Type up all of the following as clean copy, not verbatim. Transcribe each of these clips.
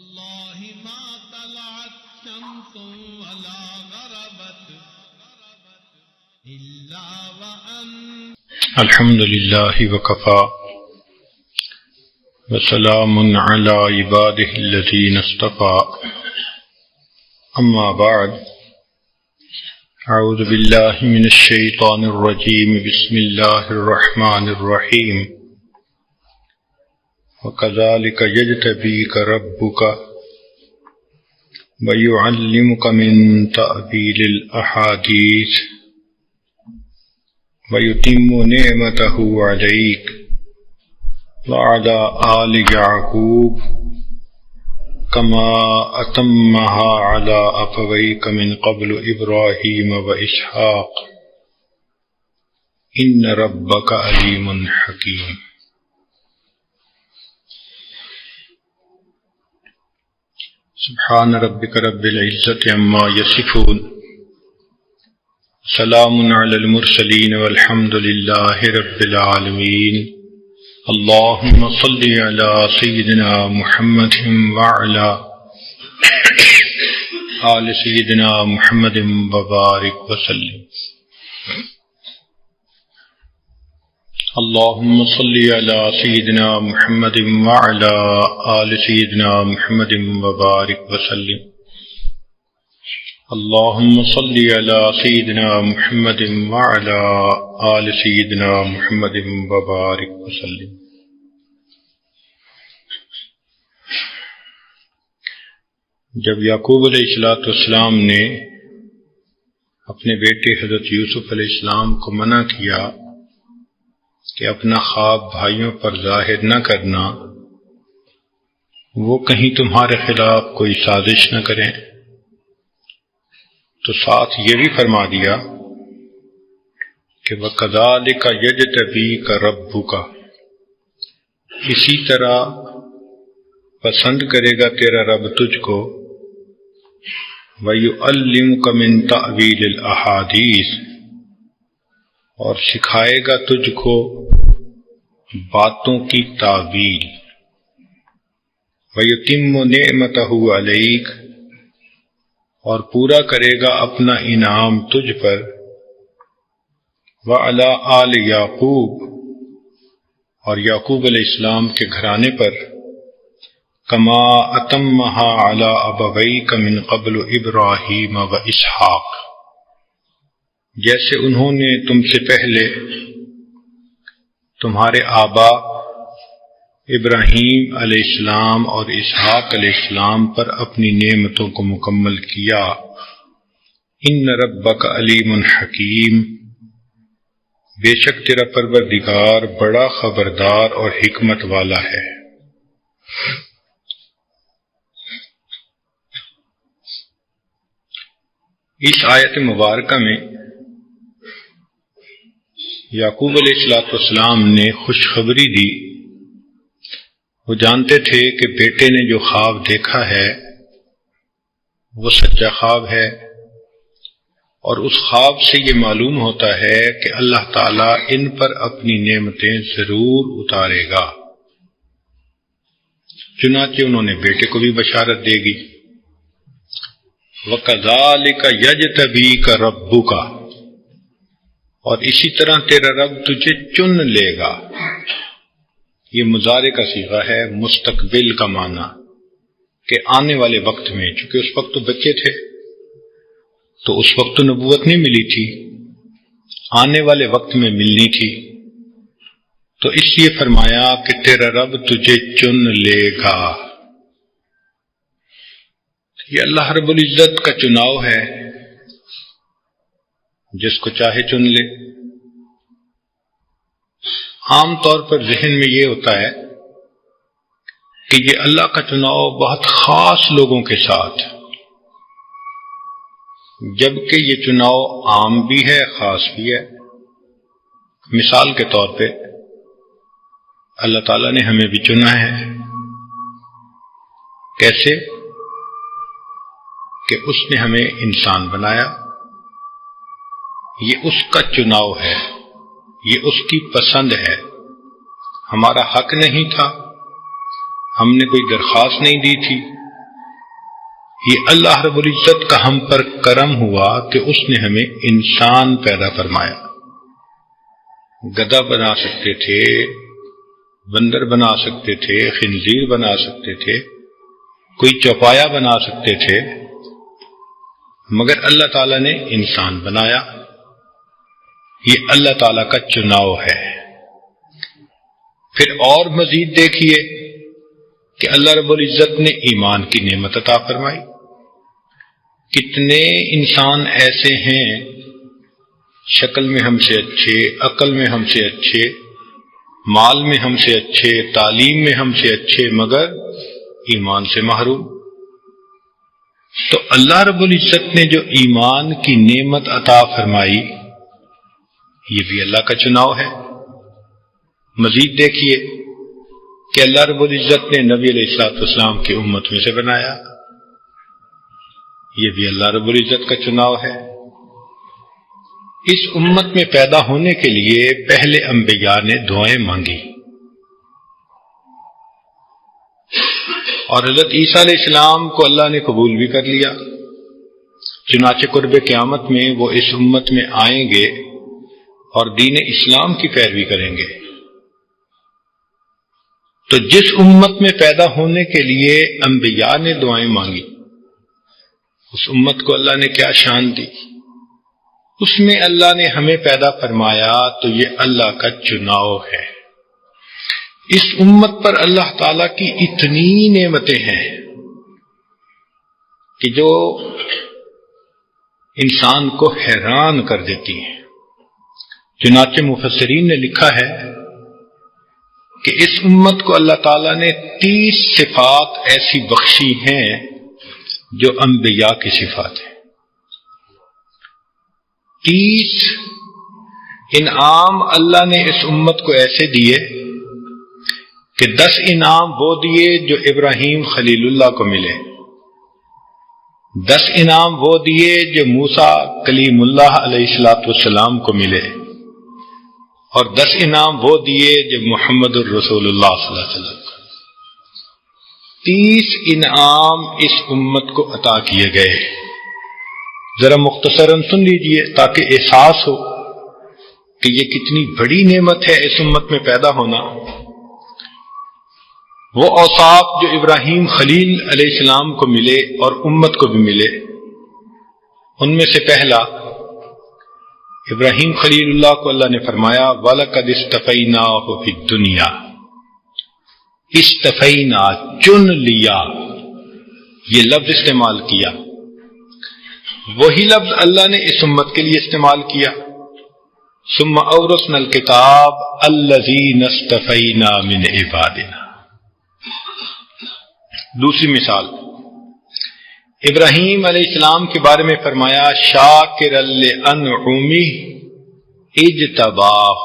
والله ما طلعت شمس ولا غربت إلا وأنت الحمد لله وكفى وسلام على عباده الذين اصطفى أما بعد أعوذ بالله من الشيطان الرجيم بسم الله الرحمن الرحيم وكذلك يجتبيك ربك ويعلمك من تأويل الأحاديث ويتم نعمته عليك وعلى آل يعقوب كما أتمها على أبويك من قبل إبراهيم وإسحاق إن ربك عليم حكيم. سبحان ربك رب العزة عما يصفون سلام على المرسلين والحمد لله رب العالمين. اللهم صل على سيدنا محمد وعلى آل سيدنا محمد وبارك وسلم. اللهم صل على سيدنا محمد وعلى آل سيدنا محمد وبارك وسلم. اللهم صل على سيدنا محمد وعلى آل سيدنا محمد وبارك وسلم. جب یعقوب علیہ السلام نے اپنے بیٹے حضرت یوسف علیہ السلام کو منع کیا کہ اپنا خواب بھائیوں پر ظاہر نہ کرنا، وہ کہیں تمہارے خلاف کوئی سازش نہ کریں، تو ساتھ یہ بھی فرما دیا کہ وَكَذَلِكَ يَجْتَبِيكَ رَبُّكَ، اسی طرح پسند کرے گا تیرا رب تجھ کو، وَيُعَلِّمُكَ مِن تَأْوِيلِ الْأَحَادِيثِ، اور سکھائے گا تجھ کو باتوں کی تعویل، وَيُتِمُّ نِعْمَتَهُ عَلَيْكَ، اور پورا کرے گا اپنا انعام تجھ پر، وَعَلَىٰ آلِ یعقوب، اور یعقوب علیہ السلام کے گھرانے پر، کما اتمہا علی ابویک من قبل ابراہیم و اسحاق، جیسے انہوں نے تم سے پہلے تمہارے آبا ابراہیم علیہ السلام اور اسحاق علیہ السلام پر اپنی نعمتوں کو مکمل کیا۔ ان ربک علیم حکیم، بے شک تیرا پروردگار بڑا خبردار اور حکمت والا ہے۔ اس آیت مبارکہ میں یعقوب علیہ السلام نے خوشخبری دی۔ وہ جانتے تھے کہ بیٹے نے جو خواب دیکھا ہے وہ سچا خواب ہے، اور اس خواب سے یہ معلوم ہوتا ہے کہ اللہ تعالیٰ ان پر اپنی نعمتیں ضرور اتارے گا۔ چنانچہ انہوں نے بیٹے کو بھی بشارت دے گی۔ وَكَذَلِكَ يَجْتَبِيكَ رَبُّكَ، اور اسی طرح تیرا رب تجھے چن لے گا۔ یہ مضارع کا صیغہ ہے، مستقبل کا معنی کہ آنے والے وقت میں، چونکہ اس وقت تو بچے تھے تو اس وقت تو نبوت نہیں ملی تھی، آنے والے وقت میں ملنی تھی، تو اس لیے فرمایا کہ تیرا رب تجھے چن لے گا۔ یہ اللہ رب العزت کا چناؤ ہے، جس کو چاہے چن لے۔ عام طور پر ذہن میں یہ ہوتا ہے کہ یہ اللہ کا چناؤ بہت خاص لوگوں کے ساتھ، جبکہ یہ چناؤ عام بھی ہے خاص بھی ہے۔ مثال کے طور پہ اللہ تعالیٰ نے ہمیں بھی چنا ہے۔ کیسے؟ کہ اس نے ہمیں انسان بنایا، یہ اس کا چناؤ ہے، یہ اس کی پسند ہے، ہمارا حق نہیں تھا، ہم نے کوئی درخواست نہیں دی تھی، یہ اللہ رب العزت کا ہم پر کرم ہوا کہ اس نے ہمیں انسان پیدا فرمایا. گدھا بنا سکتے تھے، بندر بنا سکتے تھے، خنزیر بنا سکتے تھے، کوئی چوپایا بنا سکتے تھے، مگر اللہ تعالیٰ نے انسان بنایا. یہ اللہ تعالیٰ کا چناؤ ہے. پھر اور مزید دیکھیے کہ اللہ رب العزت نے ایمان کی نعمت عطا فرمائی. کتنے انسان ایسے ہیں شکل میں ہم سے اچھے، عقل میں ہم سے اچھے، مال میں ہم سے اچھے، تعلیم میں ہم سے اچھے، مگر ایمان سے محروم. تو اللہ رب العزت نے جو ایمان کی نعمت عطا فرمائی یہ بھی اللہ کا چناؤ ہے. مزید دیکھیے کہ اللہ رب العزت نے نبی علیہ الصلوۃ والسلام کی امت میں سے بنایا، یہ بھی اللہ رب العزت کا چناؤ ہے. اس امت میں پیدا ہونے کے لیے پہلے انبیاء نے دعائیں مانگی، اور حضرت عیسیٰ علیہ السلام کو اللہ نے قبول بھی کر لیا. چنانچہ قرب قیامت میں وہ اس امت میں آئیں گے اور دین اسلام کی پیروی کریں گے. تو جس امت میں پیدا ہونے کے لیے انبیاء نے دعائیں مانگی، اس امت کو اللہ نے کیا شان دی، اس میں اللہ نے ہمیں پیدا فرمایا. تو یہ اللہ کا چناؤ ہے. اس امت پر اللہ تعالی کی اتنی نعمتیں ہیں کہ جو انسان کو حیران کر دیتی ہیں. چنانچہ مفسرین نے لکھا ہے کہ اس امت کو اللہ تعالیٰ نے 30 صفات ایسی بخشی ہیں جو انبیاء کی صفات ہیں. 30 انعام اللہ نے اس امت کو ایسے دیے کہ 10 انعام وہ دیے جو ابراہیم خلیل اللہ کو ملے، 10 انعام وہ دیے جو موسیٰ کلیم اللہ علیہ الصلوۃ والسلام کو ملے، اور 10 انعام وہ دیے جو محمد الرسول اللہ صلی اللہ علیہ وسلم کو. 30 انعام اس امت کو عطا کیے گئے. ذرا مختصراً سن لیجئے تاکہ احساس ہو کہ یہ کتنی بڑی نعمت ہے اس امت میں پیدا ہونا. وہ اوصاف جو ابراہیم خلیل علیہ السلام کو ملے اور امت کو بھی ملے، ان میں سے پہلا، ابراہیم خلیل اللہ کو اللہ نے فرمایا وَلَقَدِ اسْتَفَيْنَاهُ فِي الدُّنْيَا. استفینا، چن لیا، یہ لفظ استعمال کیا. وہی لفظ اللہ نے اس امت کے لیے استعمال کیا. ثم اورثنا الکتاب الذین اصطفینا من عبادنا. دوسری مثال، ابراہیم علیہ السلام کے بارے میں فرمایا شاکرا لانعمہ اجتباہ.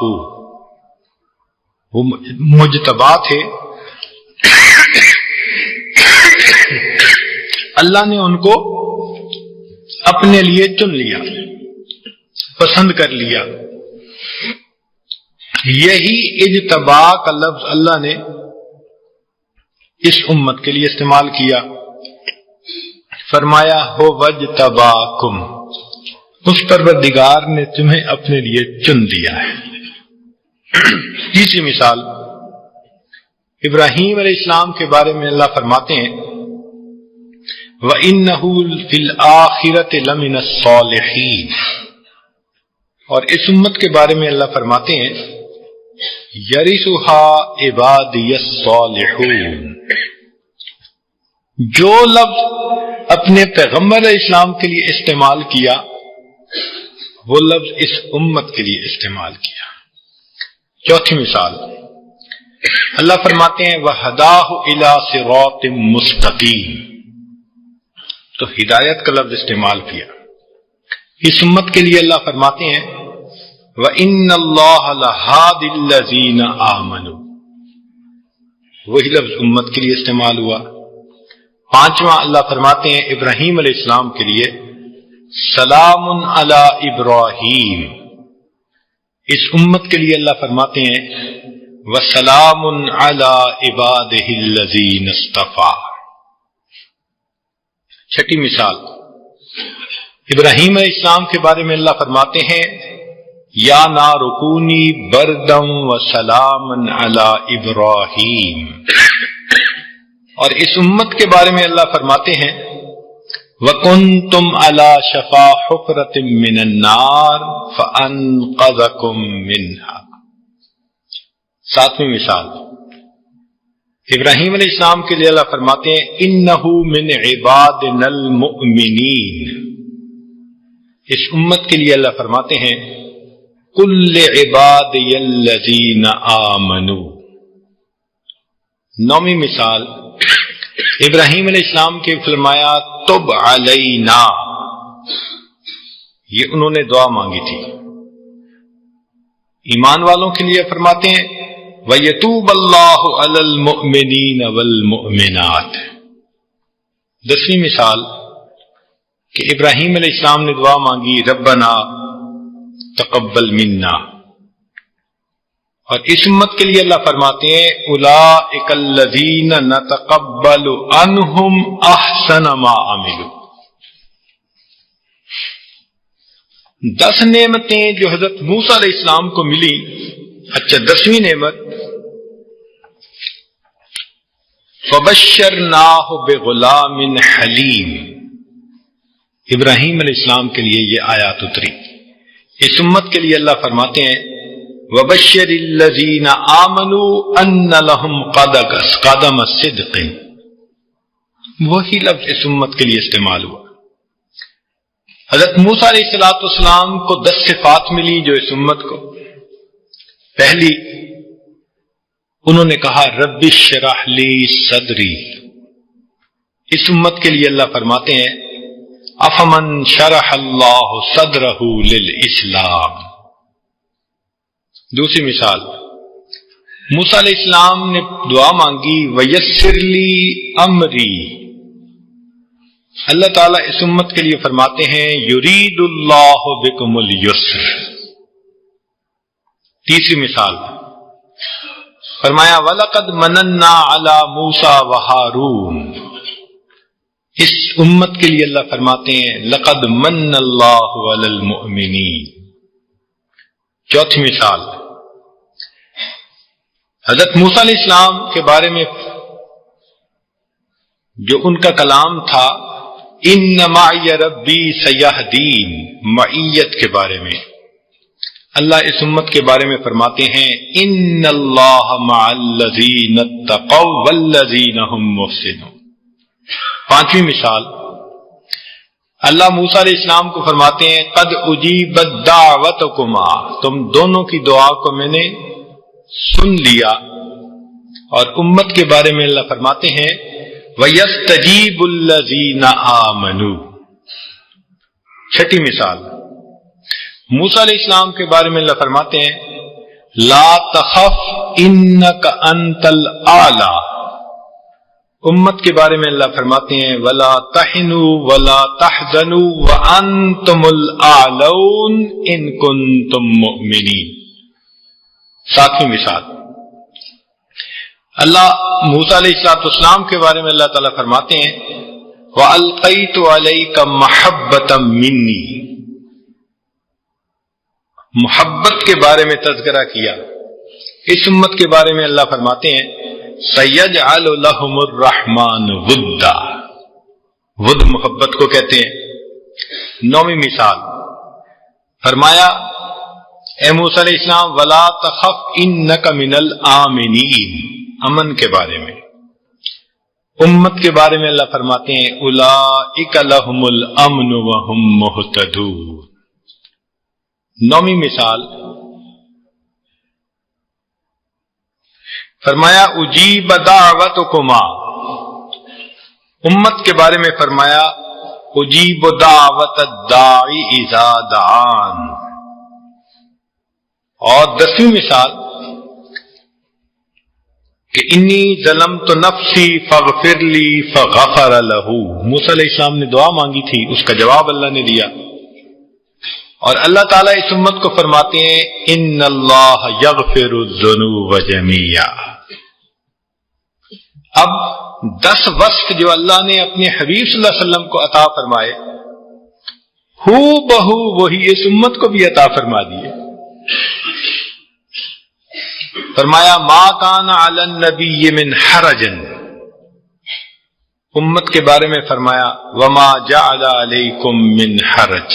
وہ مجتبا تھے، اللہ نے ان کو اپنے لیے چن لیا، پسند کر لیا. یہی اجتبا کا لفظ اللہ نے اس امت کے لیے استعمال کیا. فرمایا ہو وجتباکم، اس پروردگار نے تمہیں اپنے لیے چن لیا ہے. تیسری مثال، ابراہیم علیہ السلام کے بارے میں اللہ فرماتے ہیں وَإِنَّهُ فِي الْآخِرَةِ لَمِنَ الصَّالِحِينَ. اور اس امت کے بارے میں اللہ فرماتے ہیں يَرِثُهَا عِبَادِيَ الصَّالِحُونَ. جو لفظ اپنے پیغمبر علیہ السلام کے لیے استعمال کیا وہ لفظ اس امت کے لیے استعمال کیا. چوتھی مثال، اللہ فرماتے ہیں وَهَدَاهُ إِلَى صِرَاطٍ مُسْتَقِيمٍ. تو ہدایت کا لفظ استعمال کیا. اس امت کے لیے اللہ فرماتے ہیں وَإِنَّ اللَّهَ لَهَادِ الَّذِينَ آمَنُوا. وہی لفظ امت کے لیے استعمال ہوا. پانچواں، اللہ فرماتے ہیں ابراہیم علیہ السلام کے لیے سلام علی ابراہیم. اس امت کے لیے اللہ فرماتے ہیں وسلام علی عبادہ الذین اصطفیٰ. چھٹی مثال، ابراہیم علیہ السلام کے بارے میں اللہ فرماتے ہیں یا نار کونی بردم و سلامن علی ابراہیم، اور اس امت کے بارے میں اللہ فرماتے ہیں وَكُنْتُمْ عَلَى شَفَا حُفْرَةٍ مِّنَ النَّارِ فَأَنْقَذَكُم مِّنْهَا۔ ساتویں مثال، ابراہیم علیہ السلام کے لیے اللہ فرماتے ہیں اِنَّهُ مِنْ عِبَادِنَا الْمُؤْمِنِينَ، اس امت کے لیے اللہ فرماتے ہیں قُل لِعِبَادِيَ الَّذِينَ آمَنُوا۔ نویں مثال، ابراہیم علیہ السلام کے فرمایا تب علینا، یہ انہوں نے دعا مانگی تھی۔ ایمان والوں کے لیے فرماتے ہیں وَيَتُوبَ اللَّهُ عَلَى الْمُؤْمِنِينَ وَالْمُؤْمِنَاتِ۔ دسویں مثال کہ ابراہیم علیہ السلام نے دعا مانگی ربنا تقبل منا، اور اس امت کے لیے اللہ فرماتے ہیں اولئک الذین نتقبل عنہم احسن ما عملوا۔ 10 نعمتیں جو حضرت موسیٰ علیہ السلام کو ملی، اچھا 10ویں نعمت فبشرناہ بغلام حلیم، ابراہیم علیہ السلام کے لیے یہ آیات اتری۔ اس امت کے لیے اللہ فرماتے ہیں وَبَشِّرِ الَّذِينَ آمَنُوا أَنَّ لَهُمْ قَدَمَ صِدْقٍ، وہی لفظ اس امت کے لیے استعمال ہوا۔ حضرت موسیٰ علیہ السلام کو 10 صفات ملی جو اس امت کو، پہلی انہوں نے کہا رب اشرح لی صدری، اس امت کے لیے اللہ فرماتے ہیں افمن شرح اللہ صدرہ للاسلام۔ دوسری مثال، موسیٰ علیہ السلام نے دعا مانگی ویسر لی امری، اللہ تعالیٰ اس امت کے لیے فرماتے ہیں یرید اللہ بکم اليسر۔ تیسری مثال فرمایا وَلَقَدْ مَنَنَّا عَلَى مُوسَى وَهَارُونَ، اس امت کے لیے اللہ فرماتے ہیں لَقَدْ مَنَّ اللَّهُ عَلَى الْمُؤْمِنِينَ۔ چوتھی مثال، حضرت موسیٰ علیہ السلام کے بارے میں جو ان کا کلام تھا اِنَّ مَعِيَ رَبِّي سَيَهْدِينِ، معیت کے بارے میں اللہ اس امت کے بارے میں فرماتے ہیں اِنَّ اللَّهَ مَعَ الَّذِينَ اتَّقَوْا وَالَّذِينَ هُمْ مُحْسِنُونَ۔ پانچویں مثال، اللہ موسیٰ علیہ السلام کو فرماتے ہیں قد اجیبت دعوتکما، تم دونوں کی دعا کو میں نے سن لیا، اور امت کے بارے میں اللہ فرماتے ہیں وَيَسْتَجِيبُ الَّذِينَ آمَنُوا۔ چھٹی مثال، موسیٰ علیہ السلام کے بارے میں اللہ فرماتے ہیں لا تخف انک انت الاعلی، امت کے بارے میں اللہ فرماتے ہیں وَلَا تَحِنُوا وَلَا تَحْزَنُوا وَأَنْتُمُ الْأَعْلَوْنَ إِن كُنتُم مُؤْمِنِينَ۔ ساتویں مثال، اللہ موسیٰ علیہ السلام کے بارے میں اللہ تعالیٰ فرماتے ہیں وَأَلْقَيْتُ عَلَيْكَ مَحَبَّةً مِّنِّي، محبت کے بارے میں تذکرہ کیا۔ اس امت کے بارے میں اللہ فرماتے ہیں سَيَجْعَلُ لَهُمُ الرَّحْمَنُ وُدًّا، ود محبت کو کہتے ہیں۔ نویں مثال فرمایا اے موسیٰ علیہ السلام وَلَا تَخَفْ إِنَّكَ مِنَ الْآمِنِينَ، امن کے بارے میں۔ امت کے بارے میں اللہ فرماتے ہیں أُولَئِكَ لَهُمُ الْأَمْنُ وَهُمْ مُهْتَدُونَ۔ نویں مثال فرمایا اجیب دعوتکما، امت کے بارے میں فرمایا اجیب دعوت الداعی اذا دعان۔ اور 10ویں مثال کہ انی ظلمت نفسی فاغفر لی فغفر لہ، موسیٰ علیہ السلام نے دعا مانگی تھی، اس کا جواب اللہ نے دیا، اور اللہ تعالیٰ اس امت کو فرماتے ہیں ان اللہ یغفر الذنوب جمیعا، اب 10 وصف جو اللہ نے اپنے حبیب صلی اللہ علیہ وسلم کو عطا فرمائے ہو بہو وہی اس امت کو بھی عطا فرما دیے. فرمایا ما کان علی النبی من حرج، امت کے بارے میں فرمایا وما جعل علیکم من حرج.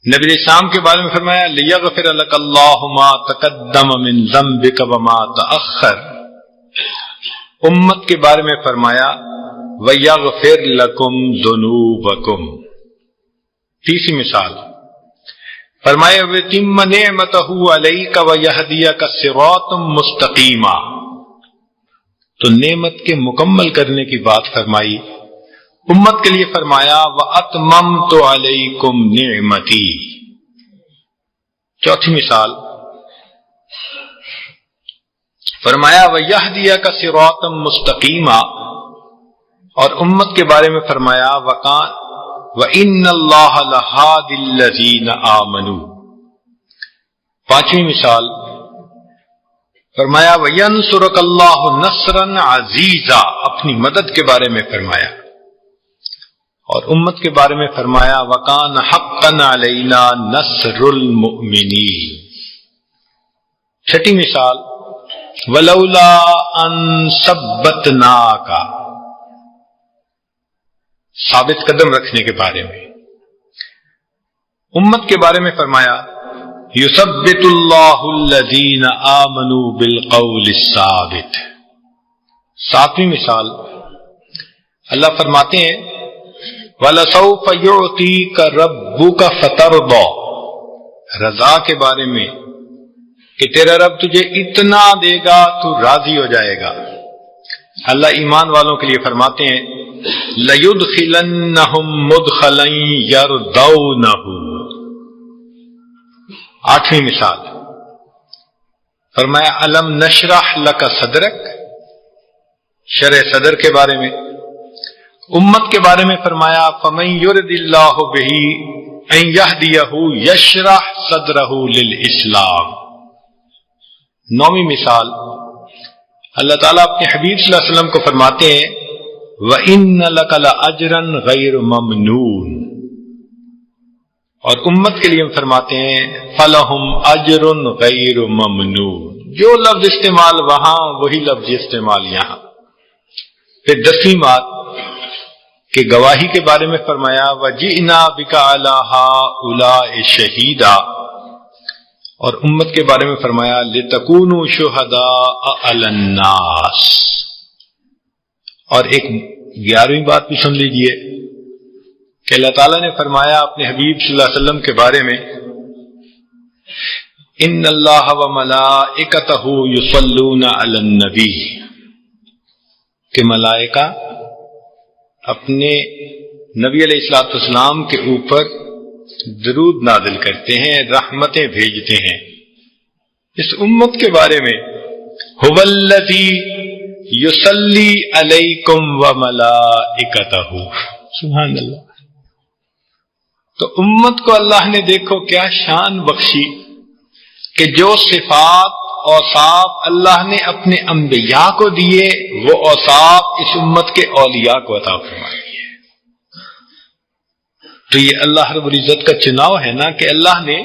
نبی اسلام کے بارے میں فرمایا لیغفر لک اللہ ما تقدم من ذنبک وما تأخر. امت کے بارے میں فرمایا ویغفر لکم ذنوبکم. تیسری مثال فرمایا وَيُتِمَّ نِعْمَتَهُ عَلَيْكَ وَيَهْدِيَكَ صِرَاطًا مُسْتَقِيمًا. تو نعمت کے مکمل کرنے کی بات فرمائی. امت کے لیے فرمایا وَأَتْمَمْتُ عَلَيْكُمْ نِعْمَتِي. چوتھی مثال فرمایا وَيَهْدِيَكَ صِرَاطًا مُسْتَقِيمًا، اور امت کے بارے میں فرمایا وَإِنَّ اللَّهَ لَهَادِ الَّذِينَ آمَنُوا. پانچویں مثال فرمایا وَيَنْصُرَكَ اللَّهُ نَصْرًا عَزِيزًا، اپنی مدد کے بارے میں فرمایا. اور امت کے بارے میں فرمایا وَكَانَ حَقًّا عَلَيْنَا نَصْرُ الْمُؤْمِنِينَ. چھٹی مثال وَلَوْلَا أَن ثَبَّتْنَاكَ، ثابت قدم رکھنے کے بارے میں. امت کے بارے میں فرمایا یثبت اللہ الذین آمنوا بالقول الثابت. ساتویں مثال اللہ فرماتے ہیں وَلَسَوْفَ يُعْطِيكَ رَبُّكَ فَتَرْضَىٰ، رضا کے بارے میں کہ تیرا رب تجھے اتنا دے گا تو راضی ہو جائے گا. اللہ ایمان والوں کے لیے فرماتے ہیں لَيُدْخِلَنَّهُمْ مُدْخَلًا يَرْضَوْنَهُ. آٹھویں مثال فرمایا الم نشرح لک صدرک، شرح صدر کے بارے میں. امت کے بارے میں فرمایا فَمَن يُرِدِ اللَّهُ بِهِ أَن يَهْدِيَهُ يَشْرَحْ صَدْرَهُ لِلْإِسْلَامِ. نویں مثال اللہ تعالیٰ اپنے حبیب صلی اللہ علیہ وسلم کو فرماتے ہیں وَإِنَّ لَكَ لَأَجْرًا غَيْرَ مَمْنُونٍ، اور امت کے لیے ہم فرماتے ہیں فَلَهُمْ أَجْرٌ غَيْرُ مَمْنُونٍ. جو لفظ استعمال وہاں وہی لفظ استعمال یہاں. پھر 10ویں بات کہ گواہی کے بارے میں فرمایا وَجِئْنَا بِكَ عَلَىٰ هَٰؤُلَاءِ شَهِيدًا، اور امت کے بارے میں فرمایا لِتَكُونُوا شُهَدَاءَ عَلَى النَّاسِ. اور ایک 11ویں بات بھی سن لیجئے کہ اللہ تعالیٰ نے فرمایا اپنے حبیب صلی اللہ علیہ وسلم کے بارے میں ان اللہ وملائکتہ یصلون علی النبی، کہ ملائکہ اپنے نبی علیہ الصلوۃ والسلام کے اوپر درود نازل کرتے ہیں، رحمتیں بھیجتے ہیں. اس امت کے بارے میں هو الذی یصلی علیکم وملائکتہ، سبحان اللہ. تو امت کو اللہ نے دیکھو کیا شان بخشی کہ جو صفات اوصاف اللہ نے اپنے انبیاء کو دیے وہ اوصاف اس امت کے اولیاء کو عطا فرمائے. تو یہ اللہ رب العزت کا چناؤ ہے نا کہ اللہ نے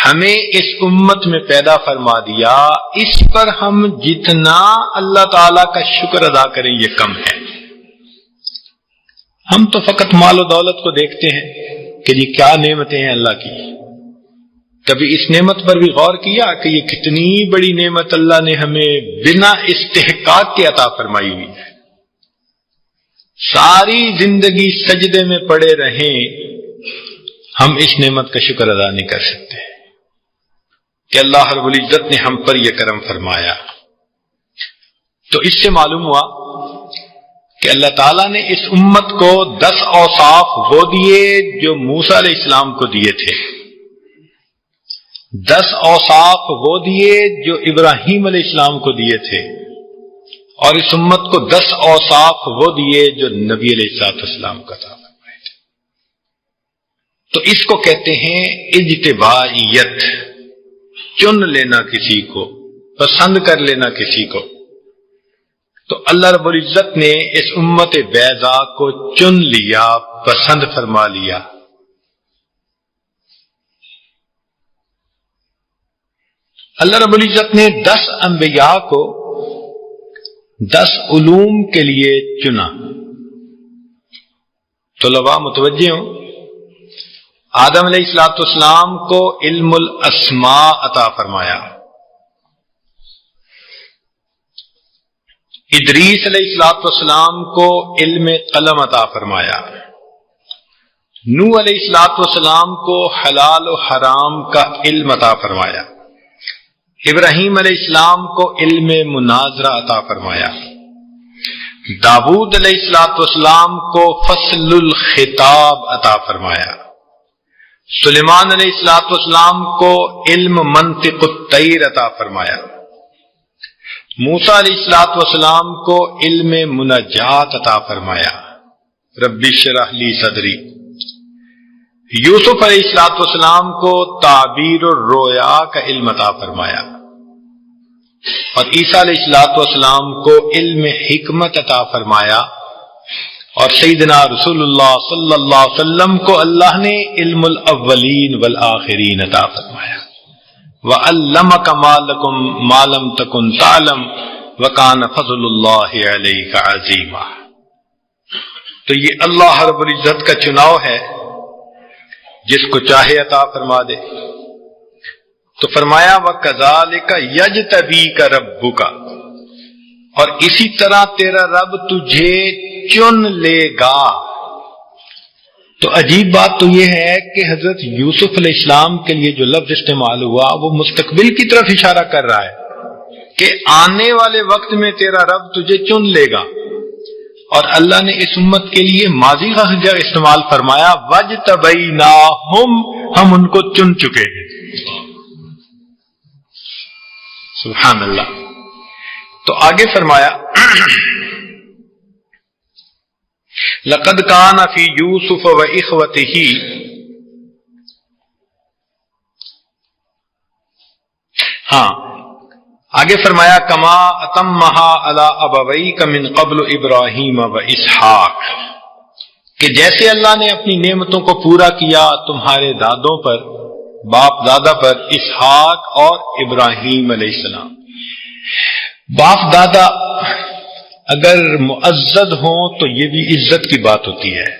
ہمیں اس امت میں پیدا فرما دیا. اس پر ہم جتنا اللہ تعالی کا شکر ادا کریں یہ کم ہے. ہم تو فقط مال و دولت کو دیکھتے ہیں کہ یہ کیا نعمتیں ہیں اللہ کی. کبھی اس نعمت پر بھی غور کیا کہ یہ کتنی بڑی نعمت اللہ نے ہمیں بنا استحقاق کے عطا فرمائی ہوئی ہے. ساری زندگی سجدے میں پڑے رہیں ہم اس نعمت کا شکر ادا نہیں کر سکتے کہ اللہ رب العزت نے ہم پر یہ کرم فرمایا. تو اس سے معلوم ہوا کہ اللہ تعالیٰ نے اس امت کو 10 اوصاف وہ دیے جو موسیٰ علیہ السلام کو دیے تھے، 10 اوصاف وہ دیے جو ابراہیم علیہ السلام کو دیے تھے، اور اس امت کو 10 اوصاف وہ دیے جو نبی علیہ السلام کا تھا. تو اس کو کہتے ہیں اجتباعیت، چن لینا کسی کو، پسند کر لینا کسی کو. تو اللہ رب العزت نے اس امت بیضا کو چن لیا، پسند فرما لیا۔ اللہ رب العزت نے 10 انبیاء کو 10 علوم کے لیے چنا۔ طلباء متوجہ ہوں، آدم علیہ السلام کو علم الاسماء عطا فرمایا، ادریس علیہ السلام کو علم قلم عطا فرمایا، نوح علیہ السلام کو حلال و حرام کا علم عطا فرمایا، ابراہیم علیہ السلام کو علم مناظرہ عطا فرمایا، داؤد علیہ السلام کو فصل الخطاب عطا فرمایا، سلیمان علیہ السلام کو علم منطق الطیر عطا فرمایا، موسیٰ علیہ السلام کو علم مناجات عطا فرمایا، ربی اشرح لی صدری، یوسف علیہ السلام کو تعبیر الرؤیا کا علم عطا فرمایا، اور عیسیٰ علیہ السلام کو علم حکمت عطا فرمایا، اور سیدنا رسول اللہ صلی اللہ علیہ وسلم کو اللہ نے علم الاولین والآخرین عطا فرمایا۔ وَعَلَّمَكَ مَا لَمْ تَكُنْ تَعْلَمْ وَكَانَ فَضْلُ اللَّهِ عَلَيْكَ عَظِيمًا۔ تو یہ اللہ رب العزت کا چناؤ ہے، جس کو چاہے عطا فرما دے۔ تو فرمایا وَكَذَلِكَ يَجْتَبِيكَ رَبُّكَ، اور اسی طرح تیرا رب تجھے چن لے گا۔ تو عجیب بات تو یہ ہے کہ حضرت یوسف علیہ السلام کے لیے جو لفظ استعمال ہوا وہ مستقبل کی طرف اشارہ کر رہا ہے کہ آنے والے وقت میں تیرا رب تجھے چن لے گا، اور اللہ نے اس امت کے لیے ماضی کا حجہ استعمال فرمایا وَاجْتَبَيْنَاهُمْ، ہم ان کو چن چکے ہیں۔ سبحان اللہ۔ تو آگے فرمایا لقد كان في يوسف واخوته، ہاں آگے فرمایا کما اتمها على ابويك من قبل ابراہیم واسحاق، کہ جیسے اللہ نے اپنی نعمتوں کو پورا کیا تمہارے دادوں پر، باپ دادا پر، اسحاق اور ابراہیم علیہ السلام۔ باپ دادا اگر معزز ہوں تو یہ بھی عزت کی بات ہوتی ہے۔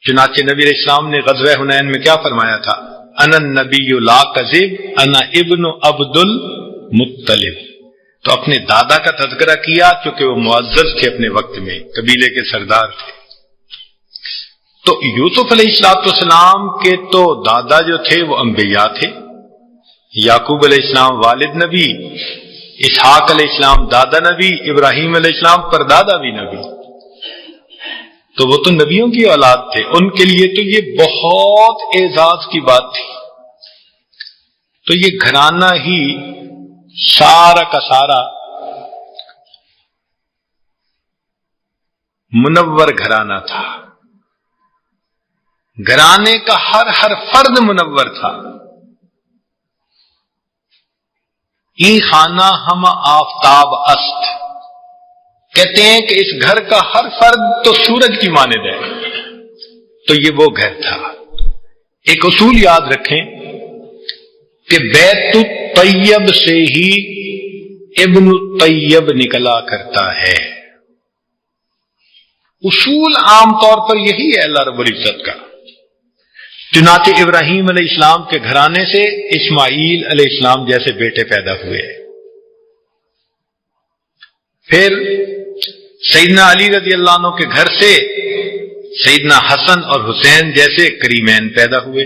چنانچہ نبی علیہ السلام نے غزوہ حنین میں کیا فرمایا تھا؟ انا النبی لا کذب انا ابن عبد المطلب۔ تو اپنے دادا کا تذکرہ کیا چونکہ وہ معزز تھے، اپنے وقت میں قبیلے کے سردار تھے۔ تو یوسف علیہ السلام کے تو دادا جو تھے وہ انبیاء تھے، یعقوب علیہ السلام والد نبی، اسحاق علیہ السلام دادا نبی، ابراہیم علیہ السلام پر دادا بھی نبی، تو وہ تو نبیوں کی اولاد تھے، ان کے لیے تو یہ بہت اعزاز کی بات تھی۔ تو یہ گھرانہ ہی سارا کا سارا منور گھرانہ تھا، گھرانے کا ہر فرد منور تھا۔ ای خانہ ہم آفتاب است، کہتے ہیں کہ اس گھر کا ہر فرد تو سورج کی مانند ہے، تو یہ وہ گھر تھا۔ ایک اصول یاد رکھیں کہ بیت الطیب سے ہی ابن الطیب نکلا کرتا ہے، اصول عام طور پر یہی ہے اللہ رب العزت کا۔ چنانچہ ابراہیم علیہ السلام کے گھرانے سے اسماعیل علیہ السلام جیسے بیٹے پیدا ہوئے، پھر سیدنا علی رضی اللہ عنہ کے گھر سے سیدنا حسن اور حسین جیسے کریمین پیدا ہوئے۔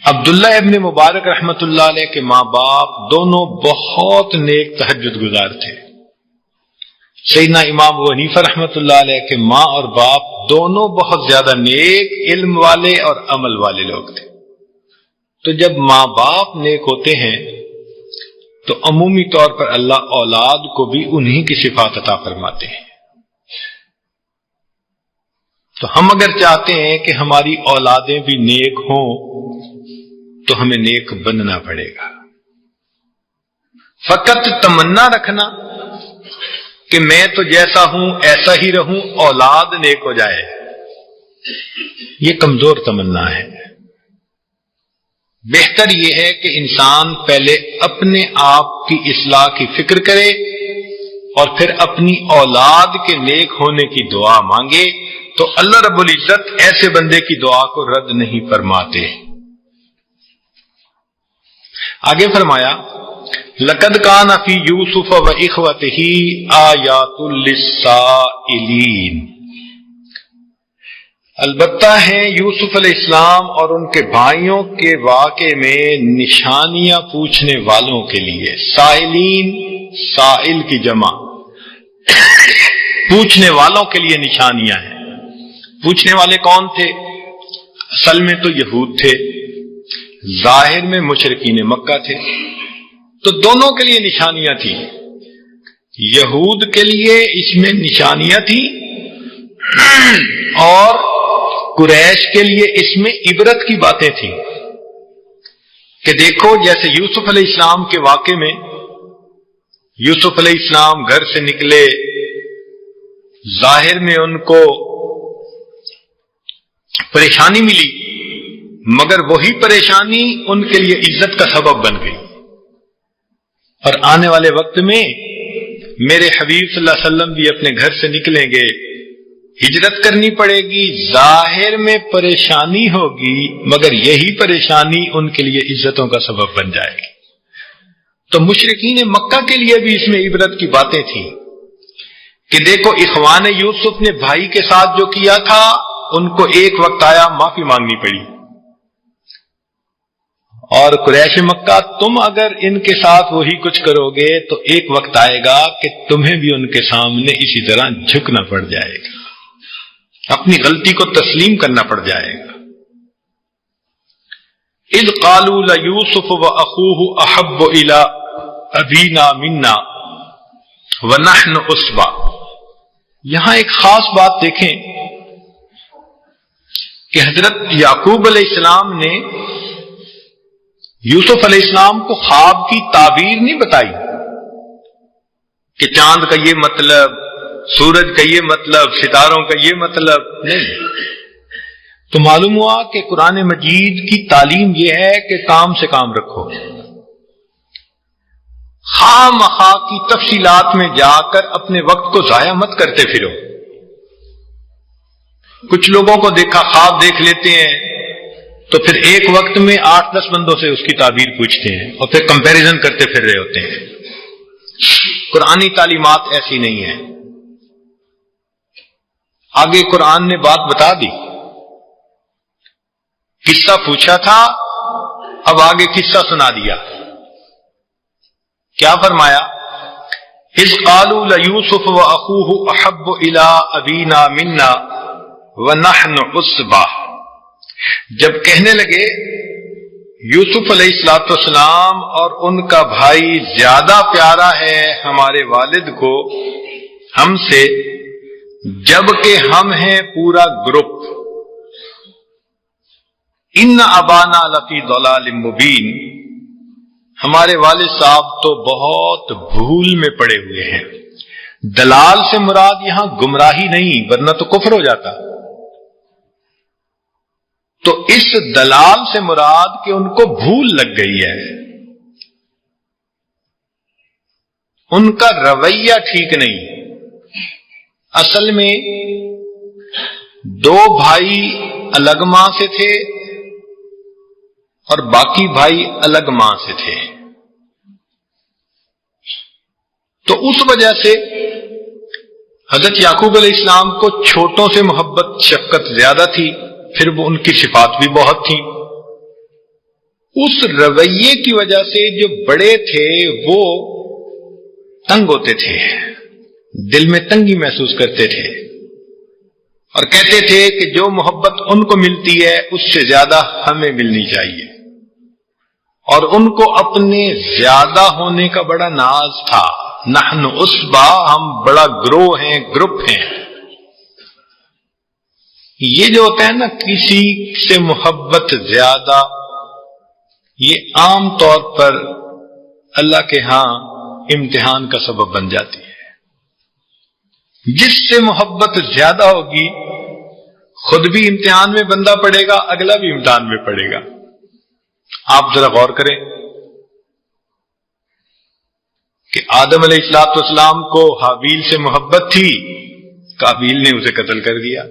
عبداللہ ابن مبارک رحمت اللہ علیہ کے ماں باپ دونوں بہت نیک تہجد گزار تھے۔ سیدنا امام ابو حنیفہ رحمت اللہ علیہ کے ماں اور باپ دونوں بہت زیادہ نیک، علم والے اور عمل والے لوگ تھے۔ تو جب ماں باپ نیک ہوتے ہیں تو عمومی طور پر اللہ اولاد کو بھی انہی کی صفات عطا فرماتے ہیں۔ تو ہم اگر چاہتے ہیں کہ ہماری اولادیں بھی نیک ہوں تو ہمیں نیک بننا پڑے گا۔ فقط تمنا رکھنا کہ میں تو جیسا ہوں ایسا ہی رہوں، اولاد نیک ہو جائے، یہ کمزور تمنا ہے۔ بہتر یہ ہے کہ انسان پہلے اپنے آپ کی اصلاح کی فکر کرے اور پھر اپنی اولاد کے نیک ہونے کی دعا مانگے، تو اللہ رب العزت ایسے بندے کی دعا کو رد نہیں فرماتے۔ آگے فرمایا لقد کان فی یوسف و اخوتہ آیات للسائلین، البتہ ہیں یوسف علیہ السلام اور ان کے بھائیوں کے واقعے میں نشانیاں پوچھنے والوں کے لیے۔ سائلین، سائل کی جمع، پوچھنے والوں کے لیے نشانیاں ہیں۔ پوچھنے والے کون تھے؟ اصل میں تو یہود تھے، ظاہر میں مشرکین مکہ تھے، تو دونوں کے لیے نشانیاں تھیں۔ یہود کے لیے اس میں نشانیاں تھیں اور قریش کے لیے اس میں عبرت کی باتیں تھیں کہ دیکھو جیسے یوسف علیہ السلام کے واقعے میں یوسف علیہ السلام گھر سے نکلے، ظاہر میں ان کو پریشانی ملی، مگر وہی پریشانی ان کے لیے عزت کا سبب بن گئی، اور آنے والے وقت میں میرے حبیب صلی اللہ علیہ وسلم بھی اپنے گھر سے نکلیں گے، ہجرت کرنی پڑے گی، ظاہر میں پریشانی ہوگی مگر یہی پریشانی ان کے لیے عزتوں کا سبب بن جائے گی۔ تو مشرکین مکہ کے لیے بھی اس میں عبرت کی باتیں تھیں کہ دیکھو اخوان یوسف نے بھائی کے ساتھ جو کیا تھا ان کو ایک وقت آیا معافی مانگنی پڑی، اور قریش مکہ تم اگر ان کے ساتھ وہی کچھ کرو گے تو ایک وقت آئے گا کہ تمہیں بھی ان کے سامنے اسی طرح جھکنا پڑ جائے گا، اپنی غلطی کو تسلیم کرنا پڑ جائے گا۔ اذ قالوا لیوسف واخوہ احب الی ابینا منا ونحن عصبہ، یہاں ایک خاص بات دیکھیں کہ حضرت یعقوب علیہ السلام نے یوسف علیہ السلام کو خواب کی تعبیر نہیں بتائی کہ چاند کا یہ مطلب، سورج کا یہ مطلب، ستاروں کا یہ مطلب، نہیں۔ تو معلوم ہوا کہ قرآن مجید کی تعلیم یہ ہے کہ کام سے کام رکھو، خواہ مخواہ کی تفصیلات میں جا کر اپنے وقت کو ضائع مت کرتے پھرو۔ کچھ لوگوں کو دیکھا خواب دیکھ لیتے ہیں تو پھر ایک وقت میں 8-10 بندوں سے اس کی تعبیر پوچھتے ہیں اور پھر کمپیریزن کرتے پھر رہے ہوتے ہیں۔ قرآنی تعلیمات ایسی نہیں ہیں۔ آگے قرآن نے بات بتا دی، قصہ پوچھا تھا، اب آگے قصہ سنا دیا۔ کیا فرمایا؟ اذ قالوا لیوسف واخوہ احب الی ابینا منا ونحن عصبہ، جب کہنے لگے یوسف علیہ السلام اور ان کا بھائی زیادہ پیارا ہے ہمارے والد کو ہم سے، جبکہ ہم ہیں پورا گروپ، ان ابانا لفی ضلال مبین، ہمارے والد صاحب تو بہت بھول میں پڑے ہوئے ہیں۔ دلال سے مراد یہاں گمراہی نہیں، ورنہ تو کفر ہو جاتا۔ تو اس دلال سے مراد کہ ان کو بھول لگ گئی ہے، ان کا رویہ ٹھیک نہیں۔ اصل میں دو بھائی الگ ماں سے تھے اور باقی بھائی الگ ماں سے تھے، تو اس وجہ سے حضرت یعقوب علیہ السلام کو چھوٹوں سے محبت شفقت زیادہ تھی، پھر وہ ان کی صفات بھی بہت تھیں۔ اس رویے کی وجہ سے جو بڑے تھے وہ تنگ ہوتے تھے، دل میں تنگی محسوس کرتے تھے اور کہتے تھے کہ جو محبت ان کو ملتی ہے اس سے زیادہ ہمیں ملنی چاہیے، اور ان کو اپنے زیادہ ہونے کا بڑا ناز تھا۔ نحن عصبہ، ہم بڑا گروہ ہیں، گروپ ہیں۔ یہ جو ہوتا ہے نا کسی سے محبت زیادہ، یہ عام طور پر اللہ کے ہاں امتحان کا سبب بن جاتی ہے۔ جس سے محبت زیادہ ہوگی خود بھی امتحان میں بندہ پڑے گا، اگلا بھی امتحان میں پڑے گا۔ آپ ذرا غور کریں کہ آدم علیہ السلام کو حابیل سے محبت تھی، قابیل نے اسے قتل کر دیا۔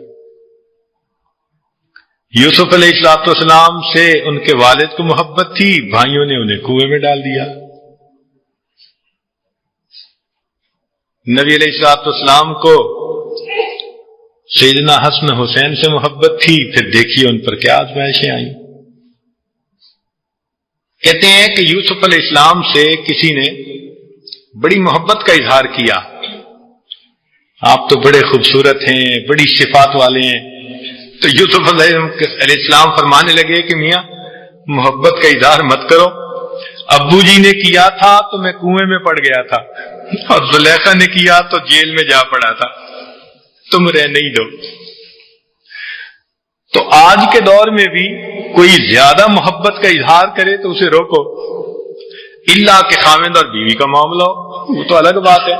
یوسف علیہ السلام سے ان کے والد کو محبت تھی، بھائیوں نے انہیں کنویں میں ڈال دیا۔ نبی علیہ السلام کو سیدنا حسن حسین سے محبت تھی، پھر دیکھیے ان پر کیا آزمائشیں آئیں۔ کہتے ہیں کہ یوسف علیہ السلام سے کسی نے بڑی محبت کا اظہار کیا، آپ تو بڑے خوبصورت ہیں، بڑی صفات والے ہیں۔ تو یوسف علیہ السلام فرمانے لگے کہ میاں محبت کا اظہار مت کرو، ابو جی نے کیا تھا تو میں کنویں میں پڑ گیا تھا، اور زلیخا نے کیا تو جیل میں جا پڑا تھا، تم رہنے ہی دو۔ تو آج کے دور میں بھی کوئی زیادہ محبت کا اظہار کرے تو اسے روکو، الا کہ خاوند اور بیوی کا معاملہ ہو، وہ تو الگ بات ہے۔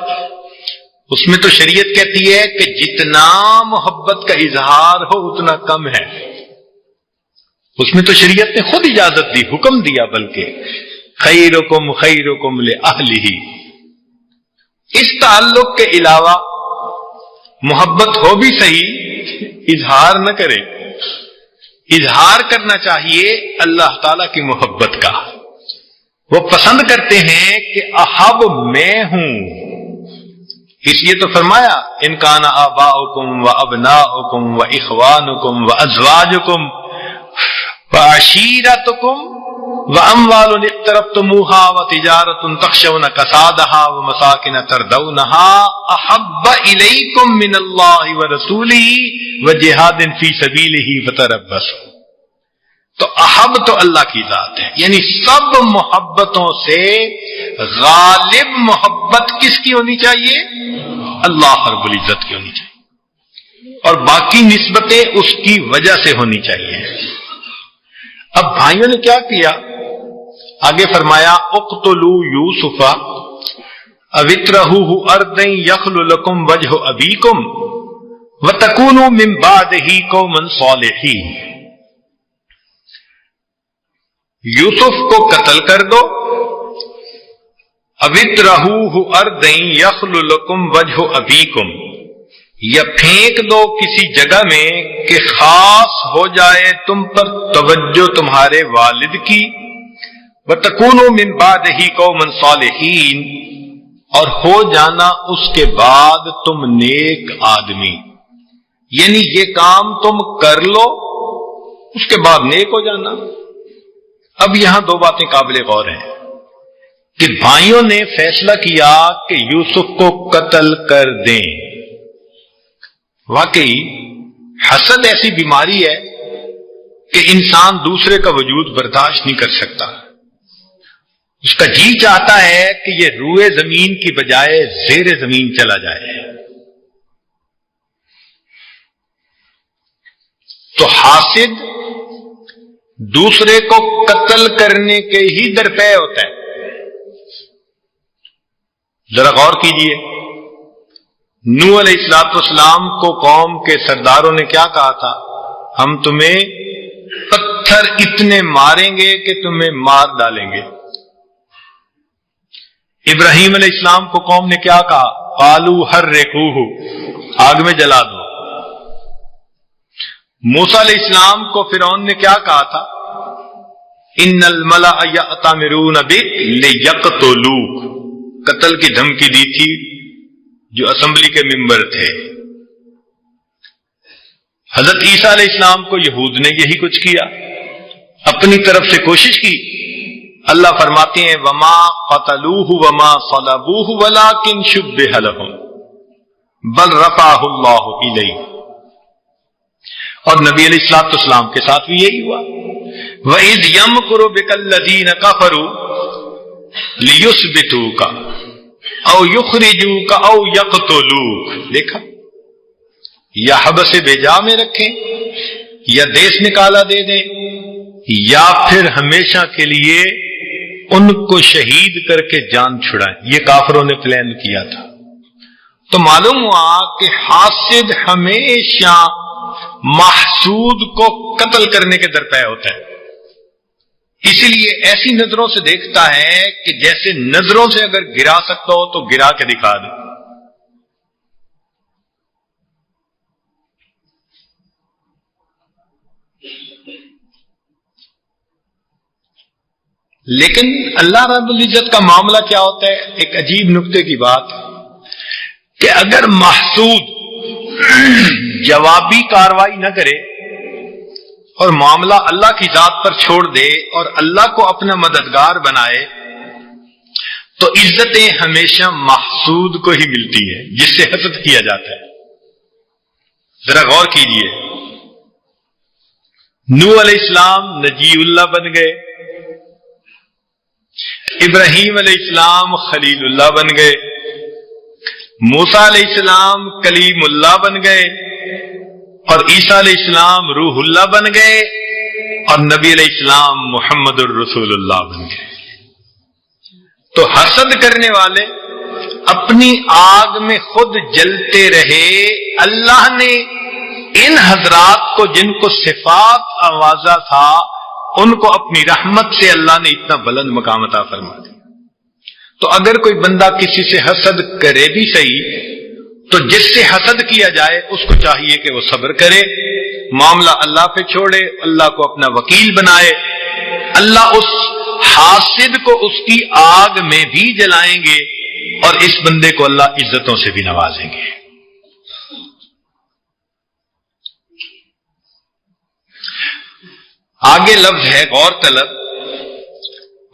اس میں تو شریعت کہتی ہے کہ جتنا محبت کا اظہار ہو اتنا کم ہے۔ اس میں تو شریعت نے خود اجازت دی، حکم دیا، بلکہ خیرکم خیرکم لأہلہ۔ اس تعلق کے علاوہ محبت ہو بھی صحیح، اظہار نہ کرے۔ اظہار کرنا چاہیے اللہ تعالی کی محبت کا۔ وہ پسند کرتے ہیں کہ احب میں ہوں، اس لیے تو فرمایا ان کان آباؤکم و ابناؤکم و اخوانکم و ازواجکم و عشیرتکم و اموال اقترفتموها و تجارت تخشون کسادها و مساکن ترضونها احب الیکم من اللہ و رسولہ و جہاد فی سبیلہ فتربصوا۔ تو احب تو اللہ کی ذات ہے، یعنی سب محبتوں سے غالب محبت کس کی ہونی چاہیے؟ اللہ رب العزت کی ہونی چاہیے، اور باقی نسبتیں اس کی وجہ سے ہونی چاہیے۔ اب بھائیوں نے کیا کیا؟ آگے فرمایا اقتلوا یوسف او اطرحوہ ارضا یخل لکم وجہ ابیکم وتکونوا من بعدہ قوما صالحین۔ یوسف کو قتل کر دو، اَوِطْرَحُوهُ أَرْضًا يَخْلُ لَكُمْ وَجْهُ أَبِيكُمْ، یا پھینک دو کسی جگہ میں کہ خاص ہو جائے تم پر توجہ تمہارے والد کی، وَتَكُونُوا مِن بَعْدِهِ قَوْمًا صَالِحِينَ، اور ہو جانا اس کے بعد تم نیک آدمی، یعنی یہ کام تم کر لو اس کے بعد نیک ہو جانا۔ اب یہاں دو باتیں قابل غور ہیں کہ بھائیوں نے فیصلہ کیا کہ یوسف کو قتل کر دیں۔ واقعی حسد ایسی بیماری ہے کہ انسان دوسرے کا وجود برداشت نہیں کر سکتا، اس کا جی چاہتا ہے کہ یہ روئے زمین کی بجائے زیر زمین چلا جائے۔ تو حاسد دوسرے کو قتل کرنے کے ہی درپے ہوتا ہے۔ ذرا غور کیجئے، نوح علیہ السلام کو قوم کے سرداروں نے کیا کہا تھا؟ ہم تمہیں پتھر اتنے ماریں گے کہ تمہیں مار ڈالیں گے۔ ابراہیم علیہ السلام کو قوم نے کیا کہا؟ قالوا حرقوہ، آگ میں جلا دو۔ موسیٰ علیہ السلام کو فرعون نے کیا کہا تھا؟ ان الملأ یأتمرون بک لیقتلوک، قتل کی دھمکی دی تھی جو اسمبلی کے ممبر تھے۔ حضرت عیسیٰ علیہ السلام کو یہود نے یہی کچھ کیا، اپنی طرف سے کوشش کی۔ اللہ فرماتے ہیں وما قتلوہ وما صلبوہ ولکن شبہ لہم بل رفعہ اللہ الیہ۔ اور نبی علیہ السلام کے ساتھ بھی یہی ہوا۔ وَإِذْ يَمْكُرُ بِكَ الَّذِينَ كَفَرُوا لِيُثْبِتُوكَ أَوْ يُخْرِجُوكَ أَوْ يَقْتُلُوكَ۔ دیکھا، یا حبس بیجا میں رکھیں، یا دیس نکالا دے دیں، یا پھر ہمیشہ کے لیے ان کو شہید کر کے جان چھڑائیں. یہ کافروں نے پلان کیا تھا. تو معلوم ہوا کہ حاسد ہمیشہ محسود کو قتل کرنے کے درپے ہوتا ہے. اسی لیے ایسی نظروں سے دیکھتا ہے کہ جیسے نظروں سے اگر گرا سکتا ہو تو گرا کے دکھا دے. لیکن اللہ رب العزت کا معاملہ کیا ہوتا ہے؟ ایک عجیب نکتے کی بات کہ اگر محسود جوابی کاروائی نہ کرے اور معاملہ اللہ کی ذات پر چھوڑ دے اور اللہ کو اپنا مددگار بنائے تو عزتیں ہمیشہ محسود کو ہی ملتی ہے جس سے حسد کیا جاتا ہے. ذرا غور کیجئے. نوح علیہ السلام نجی اللہ بن گئے، ابراہیم علیہ السلام خلیل اللہ بن گئے، موسیٰ علیہ السلام کلیم اللہ بن گئے، اور عیسیٰ علیہ السلام روح اللہ بن گئے، اور نبی علیہ السلام محمد الرسول اللہ بن گئے. تو حسد کرنے والے اپنی آگ میں خود جلتے رہے. اللہ نے ان حضرات کو جن کو صفات آوازہ تھا ان کو اپنی رحمت سے اللہ نے اتنا بلند مقام عطا فرما دیا. تو اگر کوئی بندہ کسی سے حسد کرے بھی صحیح، تو جس سے حسد کیا جائے اس کو چاہیے کہ وہ صبر کرے، معاملہ اللہ پہ چھوڑے، اللہ کو اپنا وکیل بنائے. اللہ اس حاسد کو اس کی آگ میں بھی جلائیں گے اور اس بندے کو اللہ عزتوں سے بھی نوازیں گے. آگے لفظ ہے غور طلب،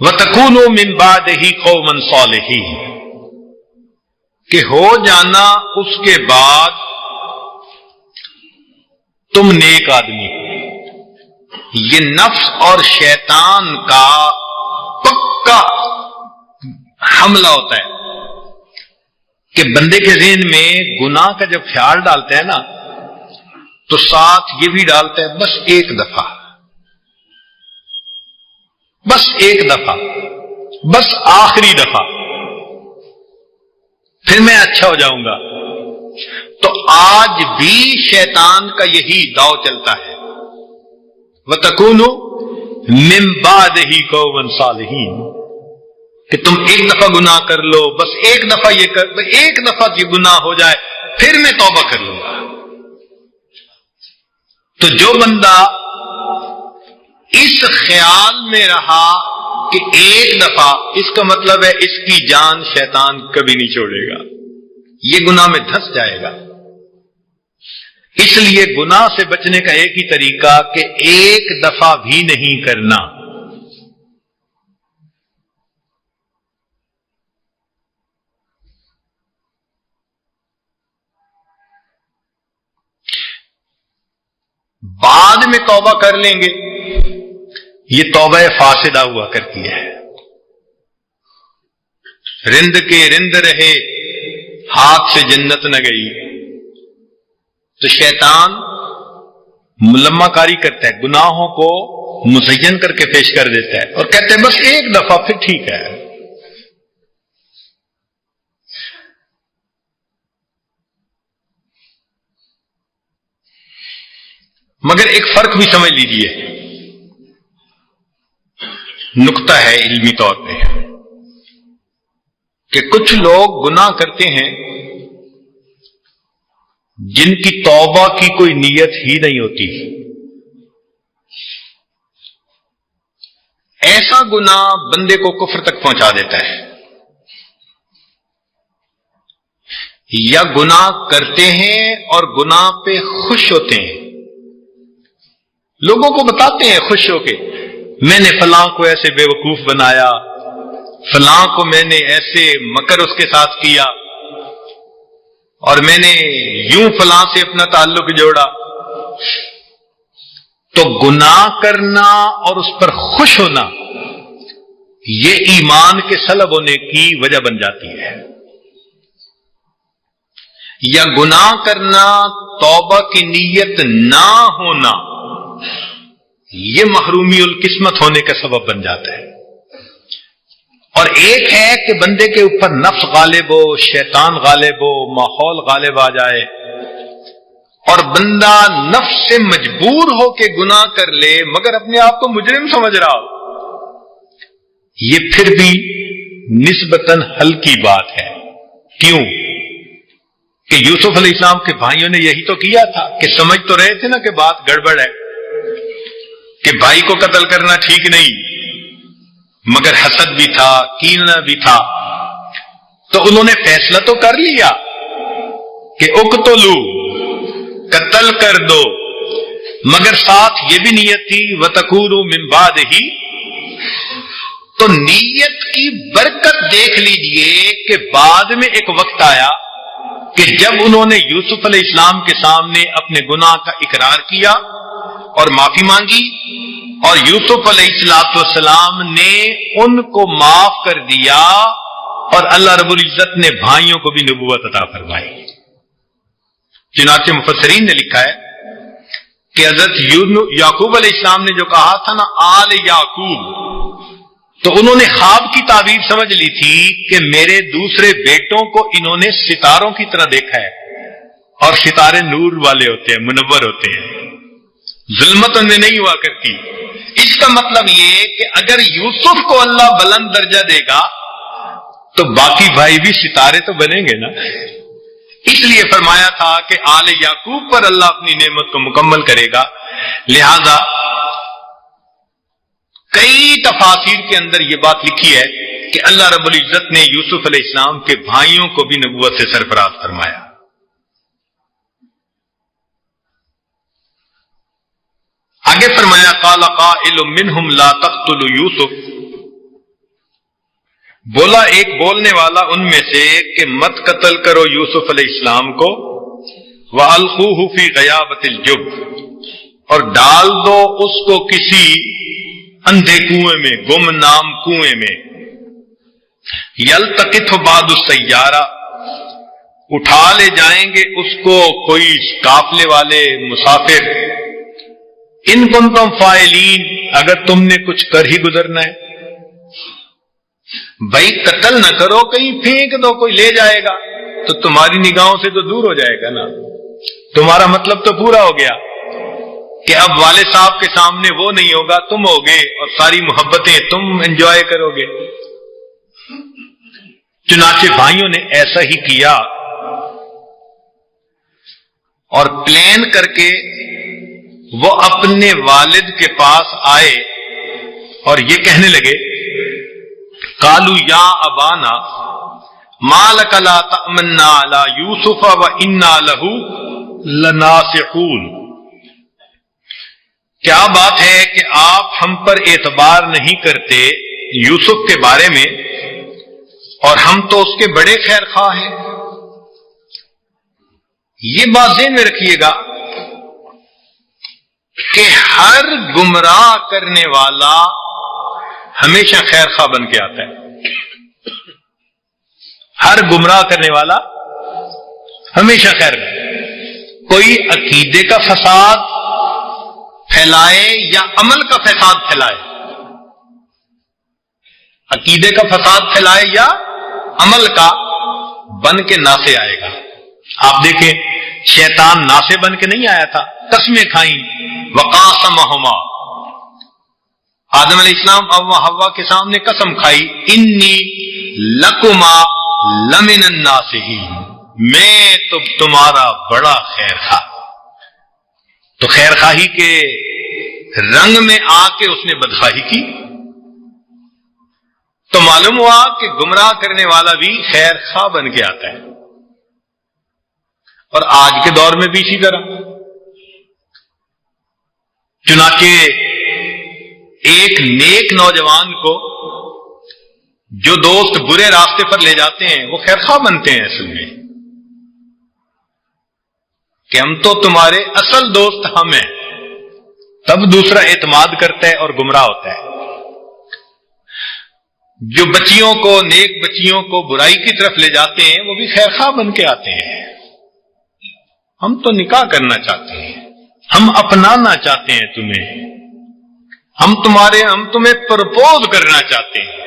وَتَكُونُوا مِن بَعْدِهِ قَوْمًا صَالِحِينَ، کہ ہو جانا اس کے بعد تم نیک آدمی. یہ نفس اور شیطان کا پکا حملہ ہوتا ہے کہ بندے کے ذہن میں گناہ کا جب خیال ڈالتا ہے نا تو ساتھ یہ بھی ڈالتا ہے بس ایک دفعہ، بس ایک دفعہ، بس آخری دفعہ، پھر میں اچھا ہو جاؤں گا. تو آج بھی شیطان کا یہی داؤ چلتا ہے. وَتَكُونُوا مِن بَعْدِهِ قَوْمًا صَالِحِينَ، کہ تم ایک دفعہ گناہ کر لو، بس ایک دفعہ یہ کر، ایک دفعہ یہ گناہ ہو جائے پھر میں توبہ کر لوں گا. تو جو بندہ اس خیال میں رہا کہ ایک دفعہ، اس کا مطلب ہے اس کی جان شیطان کبھی نہیں چھوڑے گا، یہ گناہ میں دھس جائے گا. اس لیے گناہ سے بچنے کا ایک ہی طریقہ کہ ایک دفعہ بھی نہیں کرنا. بعد میں توبہ کر لیں گے، یہ توبہ فاسدہ ہوا کرتی ہے. رند کے رند رہے، ہاتھ سے جنت نہ گئی. تو شیطان ملمہ کاری کرتا ہے، گناہوں کو مزین کر کے پیش کر دیتا ہے اور کہتے ہیں بس ایک دفعہ پھر ٹھیک ہے. مگر ایک فرق بھی سمجھ لیجئے، نقطہ ہے علمی طور پہ، کہ کچھ لوگ گناہ کرتے ہیں جن کی توبہ کی کوئی نیت ہی نہیں ہوتی. ایسا گناہ بندے کو کفر تک پہنچا دیتا ہے. یا گناہ کرتے ہیں اور گناہ پہ خوش ہوتے ہیں، لوگوں کو بتاتے ہیں خوش ہو کے میں نے فلاں کو ایسے بے وقوف بنایا، فلاں کو میں نے ایسے مکر اس کے ساتھ کیا، اور میں نے یوں فلاں سے اپنا تعلق جوڑا. تو گناہ کرنا اور اس پر خوش ہونا یہ ایمان کے سلب ہونے کی وجہ بن جاتی ہے. یا گناہ کرنا، توبہ کی نیت نہ ہونا، یہ محرومی القسمت ہونے کا سبب بن جاتا ہے. اور ایک ہے کہ بندے کے اوپر نفس غالب ہو، شیطان غالب ہو، ماحول غالب آ جائے اور بندہ نفس سے مجبور ہو کے گناہ کر لے مگر اپنے آپ کو مجرم سمجھ رہا ہو، یہ پھر بھی نسبتاً ہلکی بات ہے۔ کیوں کہ یوسف علیہ السلام کے بھائیوں نے یہی تو کیا تھا کہ سمجھ تو رہے تھے نا کہ بات گڑبڑ ہے، کہ بھائی کو قتل کرنا ٹھیک نہیں، مگر حسد بھی تھا، کینہ بھی تھا، تو انہوں نے فیصلہ تو کر لیا کہ اقتلو، قتل کر دو، مگر ساتھ یہ بھی نیت تھی وَتَكُونُوا مِن بَعْدِهِ، تو نیت کی برکت دیکھ لیجئے کہ بعد میں ایک وقت آیا کہ جب انہوں نے یوسف علیہ السلام کے سامنے اپنے گناہ کا اقرار کیا اور معافی مانگی، اور یوسف علیہ السلام نے ان کو معاف کر دیا، اور اللہ رب العزت نے بھائیوں کو بھی نبوت عطا فرمائی۔ چنانچہ مفسرین نے لکھا ہے کہ حضرت یعقوب علیہ السلام نے جو کہا تھا نا آل یعقوب، تو انہوں نے خواب کی تعبیر سمجھ لی تھی کہ میرے دوسرے بیٹوں کو انہوں نے ستاروں کی طرح دیکھا ہے، اور ستارے نور والے ہوتے ہیں، منور ہوتے ہیں، ظلمت ان میں نہیں ہوا کرتی۔ اس کا مطلب یہ کہ اگر یوسف کو اللہ بلند درجہ دے گا تو باقی بھائی بھی ستارے تو بنیں گے نا۔ اس لیے فرمایا تھا کہ آل یعقوب پر اللہ اپنی نعمت کو مکمل کرے گا، لہذا کئی تفاسیر کے اندر یہ بات لکھی ہے کہ اللہ رب العزت نے یوسف علیہ السلام کے بھائیوں کو بھی نبوت سے سرفراز فرمایا۔ آگے فرمایا قال قائل منہم لا تقتلوا یوسف، بولا ایک بولنے والا ان میں سے کہ مت قتل کرو یوسف علیہ السلام کو، وَأَلْقُوهُ فِي غَيَابَةِ الْجُبِّ، اور ڈال دو اس کو کسی اندھے کنویں میں، گمنام کنویں میں، یلتقطہ بعض السیارہ، اٹھا لے جائیں گے اس کو کوئی قافلے والے مسافر، ان کنتم فاعلین، اگر تم نے کچھ کر ہی گزرنا ہے۔ بھائی قتل نہ کرو، کہیں پھینک دو، کوئی لے جائے گا تو تمہاری نگاہوں سے تو دور ہو جائے گا نا، تمہارا مطلب تو پورا ہو گیا کہ اب والد صاحب کے سامنے وہ نہیں ہوگا، تم ہوگے، اور ساری محبتیں تم انجوائے کرو گے۔ چنانچہ بھائیوں نے ایسا ہی کیا، اور پلان کر کے وہ اپنے والد کے پاس آئے اور یہ کہنے لگے قالوا یا ابانا ما لک لا تأمنا علی یوسف وانا له لناصحون، کیا بات ہے کہ آپ ہم پر اعتبار نہیں کرتے یوسف کے بارے میں، اور ہم تو اس کے بڑے خیر خواہ ہیں۔ یہ بات ذہن میں رکھیے گا کہ ہر گمراہ کرنے والا ہمیشہ خیر خواہ بن کے آتا ہے، ہر گمراہ کرنے والا ہمیشہ خیر خواہ، کوئی عقیدے کا فساد پھیلائے یا عمل کا فساد پھیلائے، عقیدے کا فساد پھیلائے یا عمل کا، بن کے ناسے آئے گا۔ آپ دیکھیں شیطان ناسے بن کے نہیں آیا تھا، قسمیں کھائیں، وقاسمہما، آدم علیہ السلام اور حوا کے سامنے قسم کھائی، انی لکما لمن الناصحین، میں تو تمہارا بڑا خیر خواہ۔ تو خیر خواہی کے رنگ میں آ کے اس نے بدخواہی کی، تو معلوم ہوا کہ گمراہ کرنے والا بھی خیر خواہ بن کے آتا ہے، اور آج کے دور میں بھی اسی طرح۔ چنانچہ ایک نیک نوجوان کو جو دوست برے راستے پر لے جاتے ہیں وہ خیر خواہ بنتے ہیں اصل میں، کہ ہم تو تمہارے اصل دوست ہم ہیں، تب دوسرا اعتماد کرتا ہے اور گمراہ ہوتا ہے۔ جو بچیوں کو، نیک بچیوں کو برائی کی طرف لے جاتے ہیں وہ بھی خیر خواہ بن کے آتے ہیں، ہم تو نکاح کرنا چاہتے ہیں، ہم اپنانا چاہتے ہیں تمہیں، ہم تمہیں پرپوز کرنا چاہتے ہیں،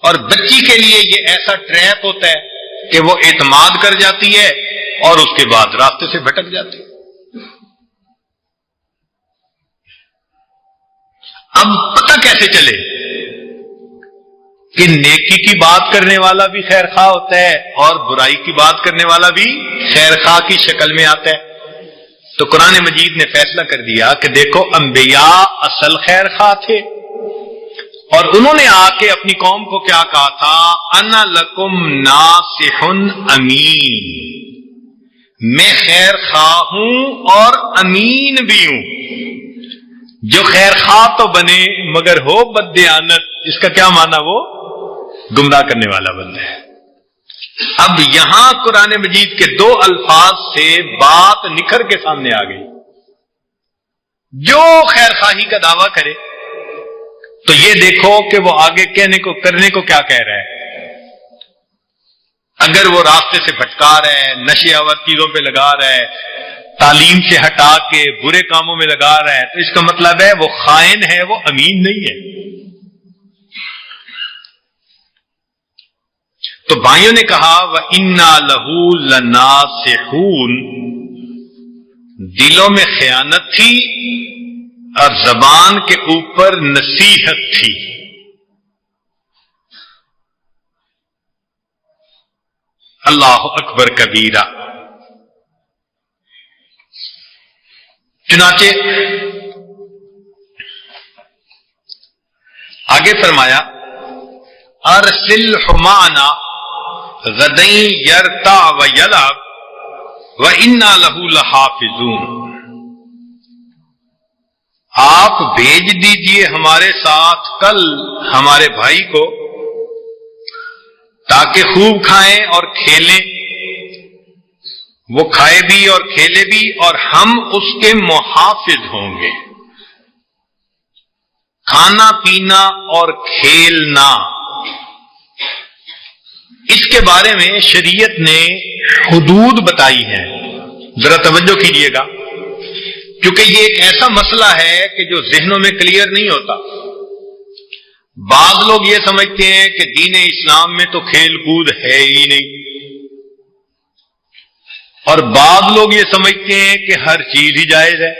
اور بچی کے لیے یہ ایسا ٹریپ ہوتا ہے کہ وہ اعتماد کر جاتی ہے اور اس کے بعد راستے سے بھٹک جاتی ہے۔ اب پتہ کیسے چلے کہ نیکی کی بات کرنے والا بھی خیر خواہ ہوتا ہے اور برائی کی بات کرنے والا بھی خیر خواہ کی شکل میں آتا ہے؟ تو قرآن مجید نے فیصلہ کر دیا کہ دیکھو انبیاء اصل خیر خواہ تھے، اور انہوں نے آ کے اپنی قوم کو کیا کہا تھا؟ انا لکم ناصح امین، میں خیر خواہ ہوں اور امین بھی ہوں۔ جو خیر خواہ تو بنے مگر ہو بددیانت، اس کا کیا معنی؟ وہ گمراہ کرنے والا بندہ ہے۔ اب یہاں قرآن مجید کے دو الفاظ سے بات نکھر کے سامنے آ گئی۔ جو خیر خواہی کا دعویٰ کرے تو یہ دیکھو کہ وہ آگے کہنے کو کرنے کو کیا کہہ رہا ہے۔ اگر وہ راستے سے بھٹکا رہا ہے، نشے آور چیزوں پہ لگا رہا ہے، تعلیم سے ہٹا کے برے کاموں میں لگا رہا ہے، تو اس کا مطلب ہے وہ خائن ہے، وہ امین نہیں ہے۔ تو بھائیوں نے کہا وَإِنَّا لَهُ لَنَاصِحُونَ، دلوں میں خیانت تھی اور زبان کے اوپر نصیحت تھی۔ اللہ اکبر کبیرہ۔ چنانچہ آگے فرمایا ارسلہ معنا غدًا یرتع ویلعب وإنا لہ لحافظون، آپ بھیج دیجئے ہمارے ساتھ کل ہمارے بھائی کو تاکہ خوب کھائیں اور کھیلیں، وہ کھائے بھی اور کھیلے بھی اور ہم اس کے محافظ ہوں گے۔ کھانا پینا اور کھیلنا، اس کے بارے میں شریعت نے حدود بتائی ہیں، ذرا توجہ کیجیے گا، کیونکہ یہ ایک ایسا مسئلہ ہے کہ جو ذہنوں میں کلیئر نہیں ہوتا۔ بعض لوگ یہ سمجھتے ہیں کہ دین اسلام میں تو کھیل کود ہے ہی نہیں، اور بعض لوگ یہ سمجھتے ہیں کہ ہر چیز ہی جائز ہے۔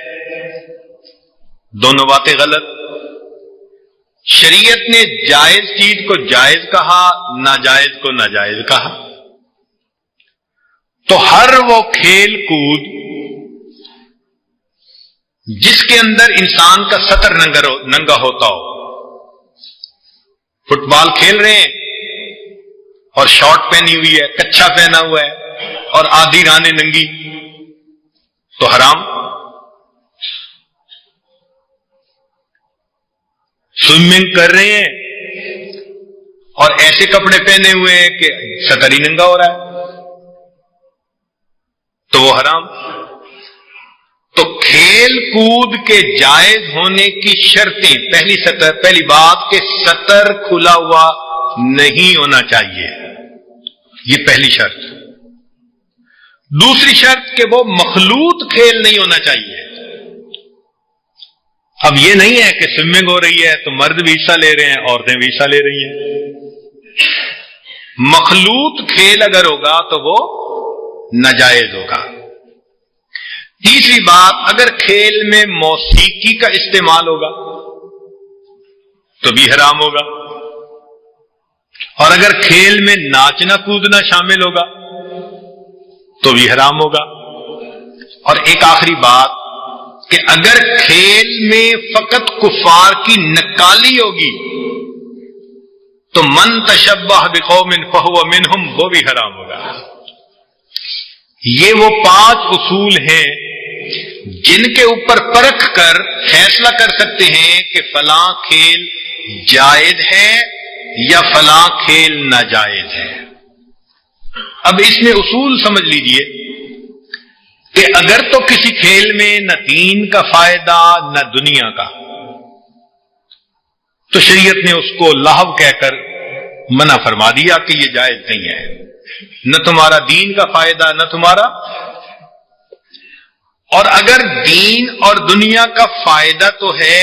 دونوں باتیں غلط۔ شریعت نے جائز چیز کو جائز کہا، ناجائز کو ناجائز کہا۔ تو ہر وہ کھیل کود جس کے اندر انسان کا سطر ننگا ہوتا ہو، فٹ بال کھیل رہے ہیں اور شارٹ پہنی ہوئی ہے، کچھا پہنا ہوا ہے اور آدھی رانیں ننگی، تو حرام۔ سوئمنگ کر رہے ہیں اور ایسے کپڑے پہنے ہوئے ہیں کہ سطر ہی ننگا ہو رہا ہے، تو وہ حرام۔ تو کھیل کود کے جائز ہونے کی شرطیں، پہلی بات کہ سطر کھلا ہوا نہیں ہونا چاہیے، یہ پہلی شرط۔ دوسری شرط کہ وہ مخلوط کھیل نہیں ہونا چاہیے۔ اب یہ نہیں ہے کہ سوئمنگ ہو رہی ہے تو مرد بھی حصہ لے رہے ہیں، عورتیں بھی حصہ لے رہی ہیں۔ مخلوط کھیل اگر ہوگا تو وہ ناجائز ہوگا۔ تیسری بات، اگر کھیل میں موسیقی کا استعمال ہوگا تو بھی حرام ہوگا، اور اگر کھیل میں ناچنا کودنا شامل ہوگا تو بھی حرام ہوگا۔ اور ایک آخری بات کہ اگر کھیل میں فقط کفار کی نکالی ہوگی تو من تشبہ بقوم فہو منہم، وہ بھی حرام ہوگا۔ یہ وہ 5 اصول ہیں جن کے اوپر پرکھ کر فیصلہ کر سکتے ہیں کہ فلاں کھیل جائز ہے یا فلاں کھیل ناجائز ہے۔ اب اس میں اصول سمجھ لیجئے کہ اگر تو کسی کھیل میں نہ دین کا فائدہ نہ دنیا کا، تو شریعت نے اس کو لہو کہہ کر منع فرما دیا کہ یہ جائز نہیں ہے، نہ تمہارا دین کا فائدہ نہ تمہارا۔ اور اگر دین اور دنیا کا فائدہ تو ہے،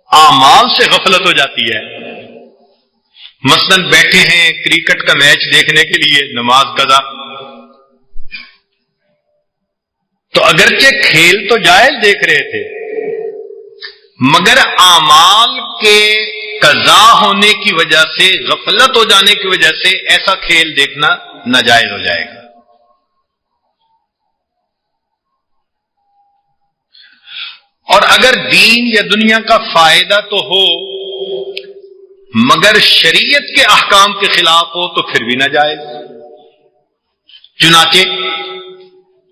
اعمال سے غفلت ہو جاتی ہے، مثلاً بیٹھے ہیں کرکٹ کا میچ دیکھنے کے لیے، نماز قضا، تو اگرچہ کھیل تو جائز دیکھ رہے تھے، مگر اعمال کے قضا ہونے کی وجہ سے، غفلت ہو جانے کی وجہ سے ایسا کھیل دیکھنا ناجائز ہو جائے گا۔ اور اگر دین یا دنیا کا فائدہ تو ہو مگر شریعت کے احکام کے خلاف ہو تو پھر بھی ناجائز۔ چنانچہ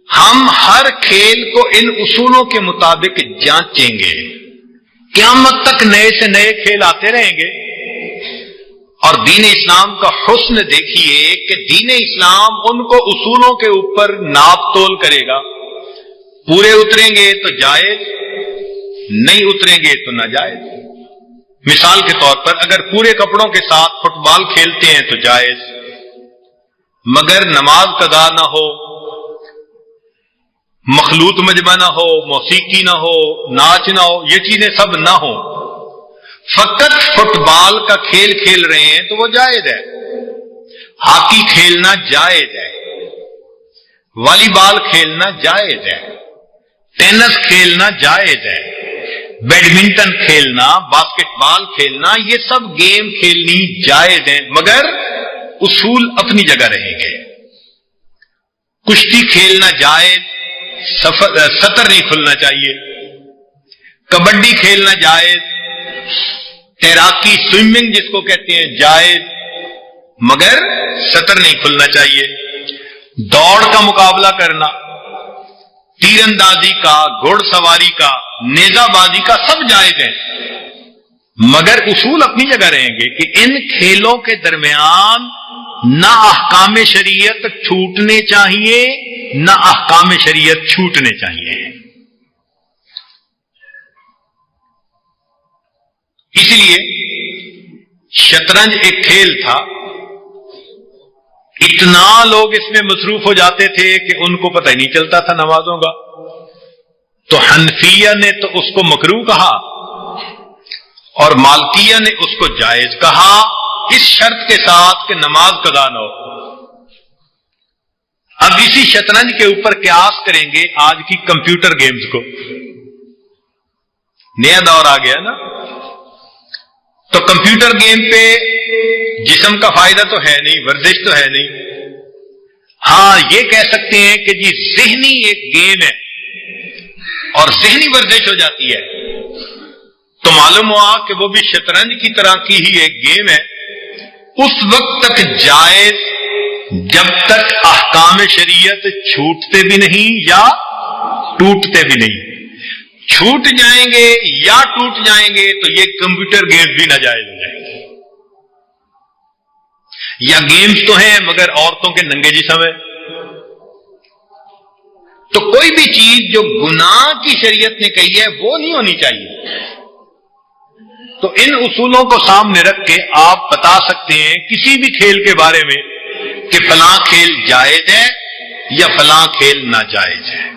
ہم ہر کھیل کو ان اصولوں کے مطابق جانچیں گے، قیامت تک نئے سے نئے کھیل آتے رہیں گے۔ اور دین اسلام کا حسن دیکھیے کہ دین اسلام ان کو اصولوں کے اوپر ناپ تول کرے گا، پورے اتریں گے تو جائز، نہیں اتریں گے تو ناجائز۔ مثال کے طور پر اگر پورے کپڑوں کے ساتھ فٹ بال کھیلتے ہیں تو جائز، مگر نماز قضا نہ ہو، مخلوط مجمع نہ ہو، موسیقی نہ ہو، ناچ نہ ہو، یہ چیزیں سب نہ ہو، فقط فٹ بال کا کھیل کھیل رہے ہیں تو وہ جائز ہے۔ ہاکی کھیلنا جائز ہے، والی بال کھیلنا جائز ہے، ٹینس کھیلنا جائز ہے، بیڈمنٹن کھیلنا، باسکٹ بال کھیلنا، یہ سب گیم کھیلنی جائز ہیں، مگر اصول اپنی جگہ رہیں گے۔ کشتی کھیلنا جائز، سطر نہیں کھلنا چاہیے، کبڈی کھیلنا جائز، تیراکی سوئمنگ جس کو کہتے ہیں جائز، مگر سطر نہیں کھلنا چاہیے۔ دوڑ کا مقابلہ کرنا، تیر اندازی کا، گھوڑ سواری کا، نیزہ بازی کا سب جائز ہے، مگر اصول اپنی جگہ رہیں گے کہ ان کھیلوں کے درمیان نہ احکام شریعت چھوٹنے چاہیے نہ احکام شریعت چھوٹنے چاہیے۔ اس لیے شطرنج ایک کھیل تھا، اتنا لوگ اس میں مصروف ہو جاتے تھے کہ ان کو پتہ ہی نہیں چلتا تھا نمازوں کا، تو حنفیہ نے تو اس کو مکروہ کہا اور مالکیہ نے اس کو جائز کہا، اس شرط کے ساتھ کہ نماز قضا نہ ہو۔ اب اسی شطرنج کے اوپر قیاس کریں گے آج کی کمپیوٹر گیمز کو، نیا دور آ گیا نا، تو کمپیوٹر گیم پہ جسم کا فائدہ تو ہے نہیں، ورزش تو ہے نہیں، ہاں یہ کہہ سکتے ہیں کہ جی ذہنی ایک گیم ہے اور ذہنی ورزش ہو جاتی ہے، تو معلوم ہوا کہ وہ بھی شطرنج کی طرح کی ہی ایک گیم ہے، اس وقت تک جائز جب تک احکام شریعت چھوٹتے بھی نہیں یا ٹوٹتے بھی نہیں۔ چھوٹ جائیں گے یا ٹوٹ جائیں گے تو یہ کمپیوٹر گیمز بھی ناجائز ہو جائیں گے، یا گیمز تو ہیں مگر عورتوں کے ننگے جسم ہے۔ تو کوئی بھی چیز جو گناہ کی شریعت نے کہی ہے وہ نہیں ہونی چاہیے۔ تو ان اصولوں کو سامنے رکھ کے آپ بتا سکتے ہیں کسی بھی کھیل کے بارے میں کہ فلاں کھیل جائز ہے یا فلاں کھیل ناجائز ہے۔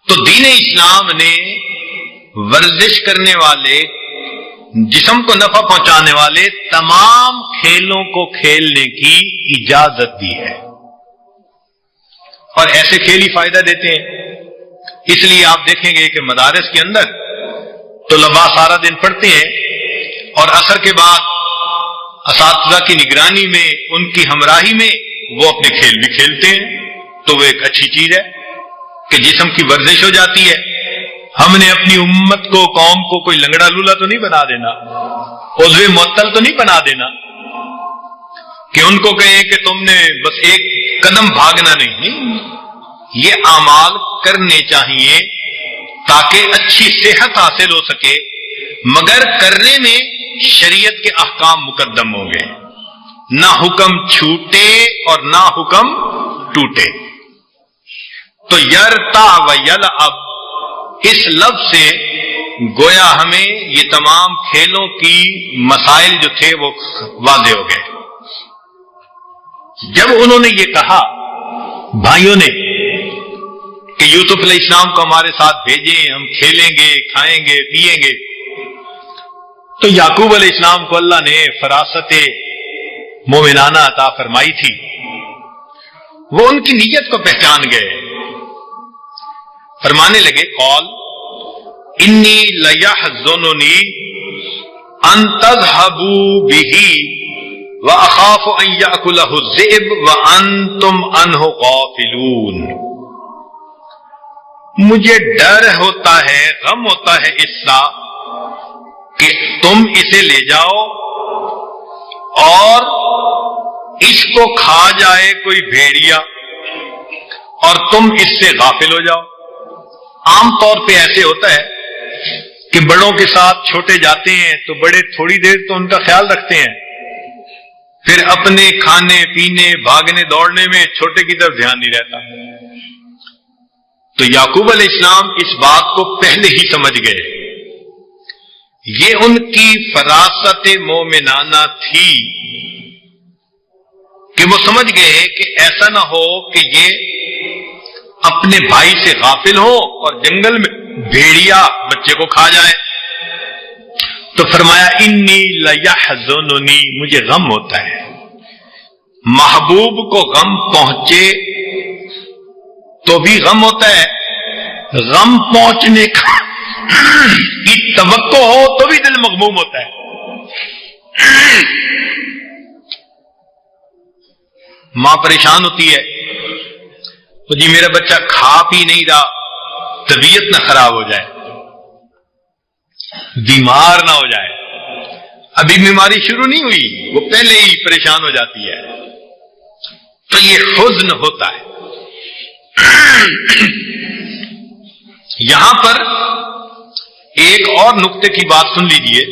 تو دین اسلام نے ورزش کرنے والے، جسم کو نفع پہنچانے والے تمام کھیلوں کو کھیلنے کی اجازت دی ہے، اور ایسے کھیل ہی فائدہ دیتے ہیں۔ اس لیے آپ دیکھیں گے کہ مدارس کے اندر طلباء سارا دن پڑھتے ہیں اور عصر کے بعد اساتذہ کی نگرانی میں، ان کی ہمراہی میں وہ اپنے کھیل بھی کھیلتے ہیں، تو وہ ایک اچھی چیز ہے کہ جسم کی ورزش ہو جاتی ہے۔ ہم نے اپنی امت کو، قوم کو کوئی لنگڑا لولا تو نہیں بنا دینا، عضو معطل تو نہیں بنا دینا کہ ان کو کہیں کہ تم نے بس ایک قدم بھاگنا نہیں، یہ اعمال کرنے چاہیے تاکہ اچھی صحت حاصل ہو سکے، مگر کرنے میں شریعت کے احکام مقدم ہوں گے، نہ حکم چھوٹے اور نہ حکم ٹوٹے۔ تو یرتا و یلعب اس لفظ سے گویا ہمیں یہ تمام کھیلوں کی مسائل جو تھے وہ واضح ہو گئے۔ جب انہوں نے یہ کہا بھائیوں نے کہ یوسف علیہ السلام کو ہمارے ساتھ بھیجیں، ہم کھیلیں گے، کھائیں گے، پیئیں گے، تو یعقوب علیہ السلام کو اللہ نے فراست مومنانہ عطا فرمائی تھی، وہ ان کی نیت کو پہچان گئے، فرمانے لگے قال انی لیحزننی ان تذهبوا به واخاف ان یاکلہ الذئب وانتم عنہ غافلون، مجھے ڈر ہوتا ہے، غم ہوتا ہے اس کا کہ تم اسے لے جاؤ اور اس کو کھا جائے کوئی بھیڑیا اور تم اس سے غافل ہو جاؤ۔ عام طور پہ ایسے ہوتا ہے کہ بڑوں کے ساتھ چھوٹے جاتے ہیں تو بڑے تھوڑی دیر تو ان کا خیال رکھتے ہیں، پھر اپنے کھانے پینے بھاگنے دوڑنے میں چھوٹے کی طرف دھیان نہیں رہتا۔ تو یعقوب علیہ السلام اس بات کو پہلے ہی سمجھ گئے، یہ ان کی فراست مومنانہ تھی کہ وہ سمجھ گئے کہ ایسا نہ ہو کہ یہ اپنے بھائی سے غافل ہو اور جنگل میں بھیڑیا بچے کو کھا جائے۔ تو فرمایا انی لیحزننی، مجھے غم ہوتا ہے۔ محبوب کو غم پہنچے تو بھی غم ہوتا ہے، غم پہنچنے کی توقع ہو تو بھی دل مغموم ہوتا ہے۔ ماں پریشان ہوتی ہے تو جی میرا بچہ کھا پی نہیں رہا، طبیعت نہ خراب ہو جائے، بیمار نہ ہو جائے، ابھی بیماری شروع نہیں ہوئی وہ پہلے ہی پریشان ہو جاتی ہے، تو یہ حزن ہوتا ہے۔ یہاں پر ایک اور نقطے کی بات سن لیجئے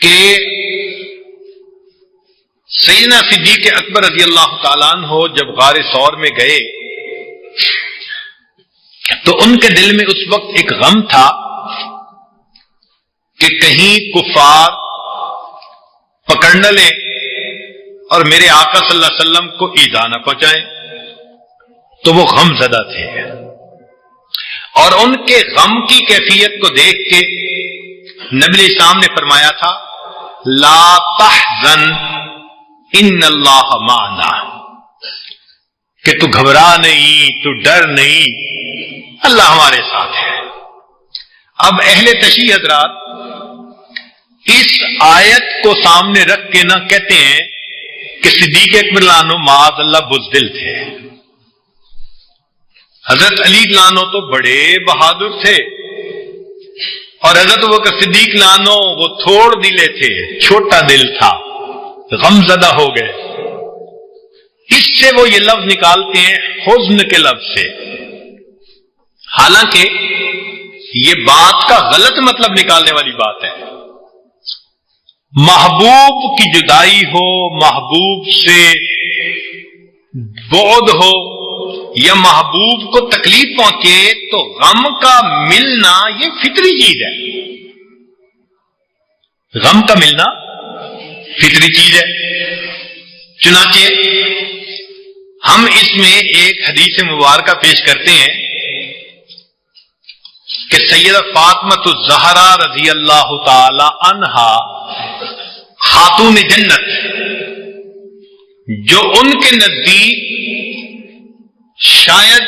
کہ سیدنا صدیق اکبر رضی اللہ تعالیٰ عنہ جب غار ثور میں گئے تو ان کے دل میں اس وقت ایک غم تھا کہ کہیں کفار پکڑ نہ لیں اور میرے آقا صلی اللہ علیہ وسلم کو ایذا نہ پہنچائیں، تو وہ غم زدہ تھے، اور ان کے غم کی کیفیت کو دیکھ کے نبی علیہ السلام نے فرمایا تھا لا تحزن ان اللہ معنا، کہ تو گھبرا نہیں، تو ڈر نہیں، اللہ ہمارے ساتھ ہے۔ اب اہل تشیع حضرات اس آیت کو سامنے رکھ کے نہ کہتے ہیں کہ صدیق اکبر لانو معاذ اللہ بزدل تھے، حضرت علی لانو تو بڑے بہادر تھے، اور حضرت بکر صدیق لانو وہ تھوڑ دلے تھے، چھوٹا دل تھا، غم زدہ ہو گئے۔ اس سے وہ یہ لفظ نکالتے ہیں حزن کے لفظ سے، حالانکہ یہ بات کا غلط مطلب نکالنے والی بات ہے۔ محبوب کی جدائی ہو، محبوب سے بعد ہو یا محبوب کو تکلیف پہنچے تو غم کا ملنا یہ فطری چیز ہے، غم کا ملنا فطری چیز ہے۔ چنانچہ ہم اس میں ایک حدیث مبارکہ پیش کرتے ہیں کہ سیدہ فاطمہ الزہرا رضی اللہ تعالی عنہا خاتون جنت، جو ان کے نزدیک شاید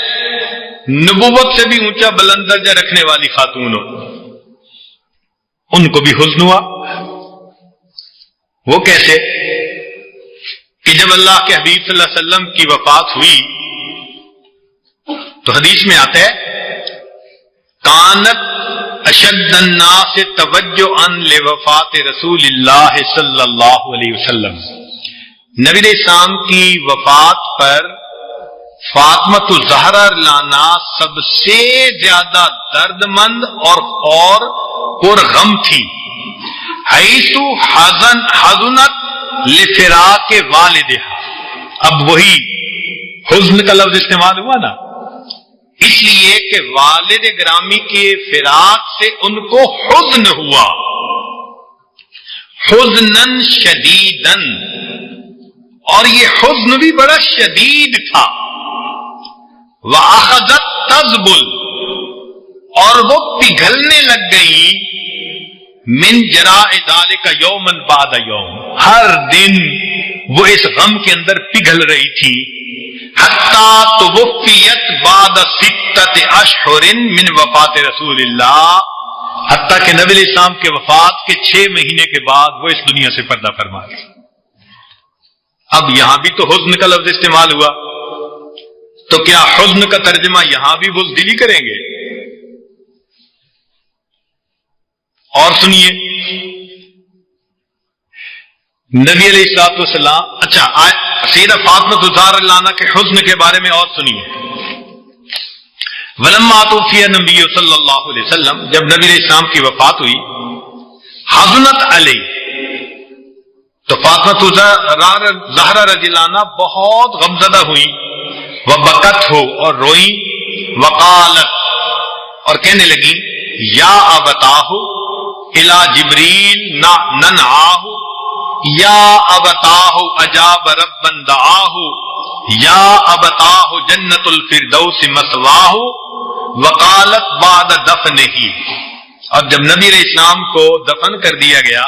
نبوت سے بھی اونچا بلند درجہ رکھنے والی خاتون ہو، ان کو بھی حزن ہوا۔ وہ کیسے کہ جب اللہ کے حبیب صلی اللہ علیہ وسلم کی وفات ہوئی تو حدیث میں آتا ہے کانت اشد الناس توجعا لوفات رسول اللہ صلی اللہ علیہ وسلم، نبی علیہ السلام کی وفات پر فاطمہ الزہرا لانا سب سے زیادہ درد مند اور پرغم تھی، حیث حزنت لفراق والدہا۔ اب وہی حزن کا لفظ استعمال ہوا نا، اس لیے کہ والد گرامی کے فراق سے ان کو حزن ہوا، حزنن شدیدن، اور یہ حزن بھی بڑا شدید تھا۔ وَأَخَذَتْ تَذْبُلُ، اور وہ پگھلنے لگ گئی، من جراء ذالک یوما بعد یوم، ہر دن وہ اس غم کے اندر پگھل رہی تھی. حتی توفیت بعد 6 اشہر من وفات رسول اللہ، حتیٰ کہ نبی علیہ السلام کے وفات کے 6 مہینے کے بعد وہ اس دنیا سے پردہ فرما گئی. اب یہاں بھی تو حزن کا لفظ استعمال ہوا، تو کیا حزن کا ترجمہ یہاں بھی بزدلی کریں گے؟ اور سنیے نبی علیہ الصلوۃ والسلام، اچھا سیدہ فاطمہ الزہرا اللہ عنہا کے حزن کے بارے میں اور سنیے. ولما توفی نبی صلی اللہ علیہ وسلم، جب نبی علیہ السلام کی وفات ہوئی، حزنت علیہ، تو فاطمہ الزہرا رضی اللہ عنہا بہت غمزدہ ہوئی. وبکت ہو، اور روئی. وقالت، اور کہنے لگی، یا ابتاہ الی جبریل ننعاہ، یا ابتاہ اجاب ربا دعاہ، یا ابتاہ جنت الفردوس مثواہ. وقالت بعد دفنہ، اور جب نبی علیہ السلام کو دفن کر دیا گیا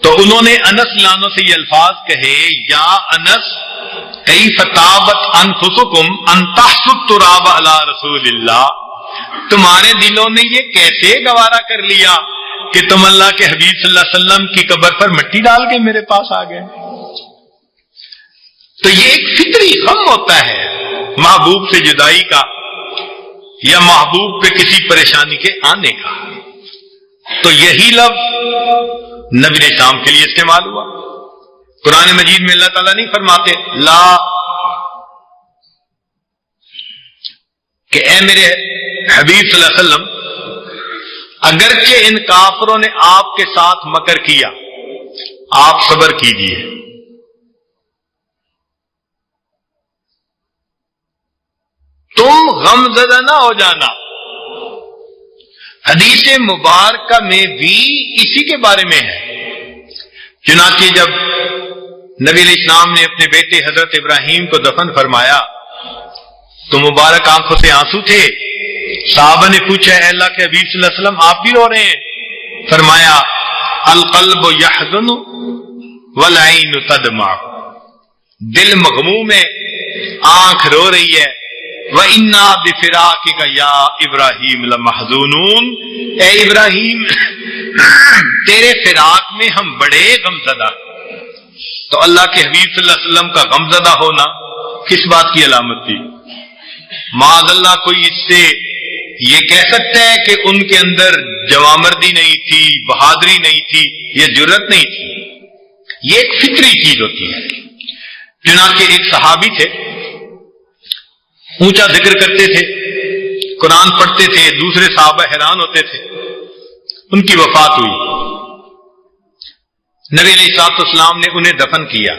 تو انہوں نے انس لانو سے یہ الفاظ کہے، یا انس کیف طابت انفسکم ان تحسوا التراب علی رسول اللہ، تمہارے دلوں نے یہ کیسے گوارا کر لیا کہ تم اللہ کے حبیب صلی اللہ علیہ وسلم کی قبر پر مٹی ڈال کے میرے پاس آ گئے. تو یہ ایک فطری غم ہوتا ہے محبوب سے جدائی کا، یا محبوب پہ کسی پریشانی کے آنے کا. تو یہی لفظ نبی علیہ السلام کے لیے استعمال ہوا. قرآن مجید میں اللہ تعالیٰ نہیں فرماتے لا کہ اے میرے حبیب صلی اللہ علیہ وسلم، اگرچہ ان کافروں نے آپ کے ساتھ مکر کیا، آپ صبر کیجیے. تم غم زدہ نہ ہو جانا. حدیث مبارکہ میں بھی اسی کے بارے میں ہے. چنانچہ جب نبی علیہ السلام نے اپنے بیٹے حضرت ابراہیم کو دفن فرمایا تو مبارک آنکھوں سے آنسو تھے. صحابہ نے پوچھا، اے اللہ کے حبیب صلی اللہ علیہ وسلم آپ بھی رو رہے ہیں؟ فرمایا القلب یحزن والعین تدمع، دل مغموم ہے، آنکھ رو رہی ہے. وَإِنَّا بِفِرَاقِكَ يَا إِبْرَاهِيمُ لَمَحْزُونُونَ، اے ابراہیم تیرے فراق میں ہم بڑے غمزدہ. تو اللہ کے حبیب صلی اللہ علیہ وسلم کا غمزدہ ہونا کس بات کی علامت تھی؟ معاذ اللہ کوئی اس سے یہ کہہ سکتا ہے کہ ان کے اندر جوامردی نہیں تھی، بہادری نہیں تھی، یہ جرت نہیں تھی. یہ ایک فطری چیز ہوتی ہے. چنانچہ ایک صحابی تھے، اونچا ذکر کرتے تھے، قرآن پڑھتے تھے، دوسرے صحابہ حیران ہوتے تھے. ان کی وفات ہوئی. نبی علیہ الصلوۃ والسلام نے انہیں دفن کیا،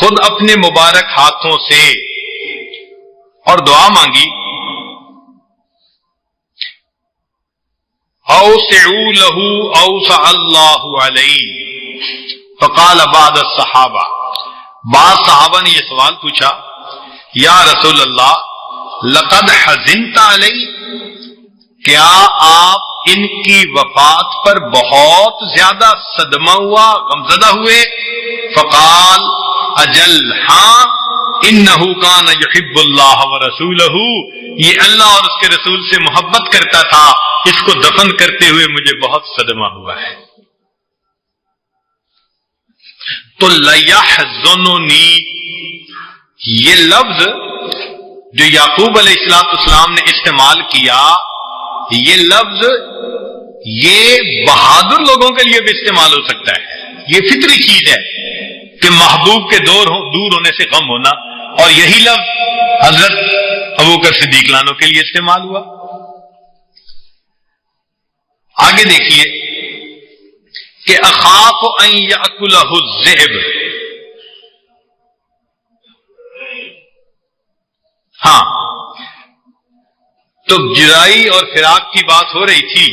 خود اپنے مبارک ہاتھوں سے، اور دعا مانگی اوسعوا له اوسع اللہ علیہ. فقال بعض الصحابہ، بعض صحابہ نے یہ سوال پوچھا، یا رسول اللہ لقد حزنت علی، کیا آپ ان کی وفات پر بہت زیادہ صدمہ ہوا، غمزدہ ہوئے؟ فقال اجل ہاں، انہ کان یحب اللہ ورسولہ، یہ اللہ اور اس کے رسول سے محبت کرتا تھا، اس کو دفن کرتے ہوئے مجھے بہت صدمہ ہوا ہے. تو لیحزننی، یہ لفظ جو یعقوب علیہ السلام نے استعمال کیا، یہ لفظ یہ بہادر لوگوں کے لیے بھی استعمال ہو سکتا ہے. یہ فطری چیز ہے کہ محبوب کے دور ہونے سے غم ہونا، اور یہی لفظ حضرت ابوبکر صدیق لانو کے لیے استعمال ہوا. آگے دیکھیے کہ اخاف ان یاکلہ الذئب، ہاں تو جدائی اور فراق کی بات ہو رہی تھی،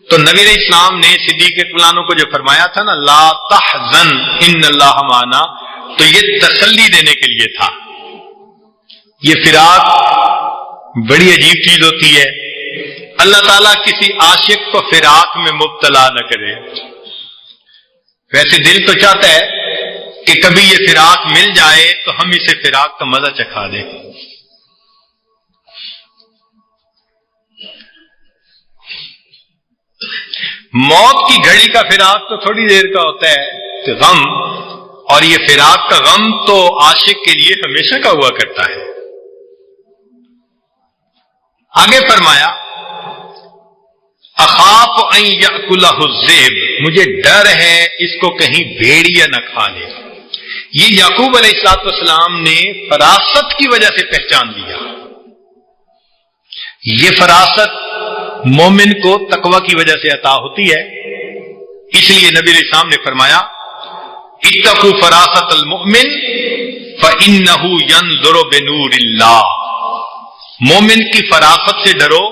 تو نبی علیہ السلام نے صدیق اکبر کو جو فرمایا تھا نا لا تحزن ان اللہ معنا، تو یہ تسلی دینے کے لیے تھا. یہ فراق بڑی عجیب چیز ہوتی ہے. اللہ تعالیٰ کسی عاشق کو فراق میں مبتلا نہ کرے۔ ویسے دل تو چاہتا ہے کہ کبھی یہ فراق مل جائے تو ہم اسے فراق کا مزہ چکھا دیں۔ موت کی گھڑی کا فراق تو تھوڑی دیر کا ہوتا ہے کہ غم، اور یہ فراق کا غم تو عاشق کے لیے ہمیشہ کا ہوا کرتا ہے۔ آگے فرمایا اخاف ان یأکلہ الذئب، مجھے ڈر ہے اس کو کہیں بھیڑیا نہ کھا لے۔ یہ یعقوب علیہ السلام نے فراست کی وجہ سے پہچان لیا۔ یہ فراست مومن کو تقوی کی وجہ سے عطا ہوتی ہے، اس لیے نبی علیہ السلام نے فرمایا اتقوا فراست المؤمن فإنه ينظر بنور اللہ، مومن کی فراست سے ڈرو،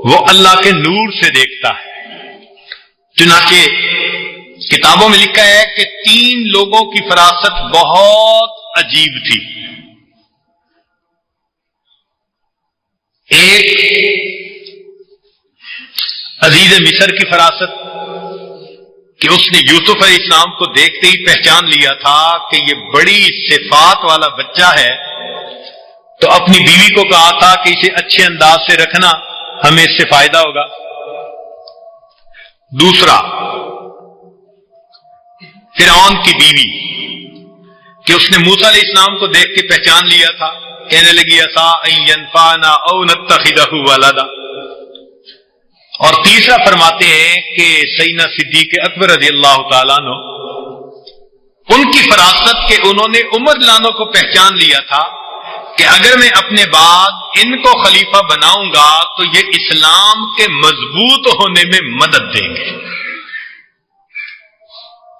وہ اللہ کے نور سے دیکھتا ہے۔ چنانچہ کتابوں میں لکھا ہے کہ 3 لوگوں کی فراست بہت عجیب تھی۔ ایک عزیز مصر کی فراست کہ اس نے یوسف علیہ السلام کو دیکھتے ہی پہچان لیا تھا کہ یہ بڑی صفات والا بچہ ہے، تو اپنی بیوی کو کہا تھا کہ اسے اچھے انداز سے رکھنا، ہمیں اس سے فائدہ ہوگا۔ دوسرا فرعون کی بیوی کہ اس نے موسیٰ علیہ السلام کو دیکھ کے پہچان لیا تھا، کہنے لگی عسیٰ ان ینفعنا او نتخذہ ولدا۔ اور تیسرا فرماتے ہیں کہ سیدنا صدیق اکبر رضی اللہ تعالیٰ عنہ، ان کی فراست کہ انہوں نے عمر لانوں کو پہچان لیا تھا کہ اگر میں اپنے بعد ان کو خلیفہ بناؤں گا تو یہ اسلام کے مضبوط ہونے میں مدد دیں گے۔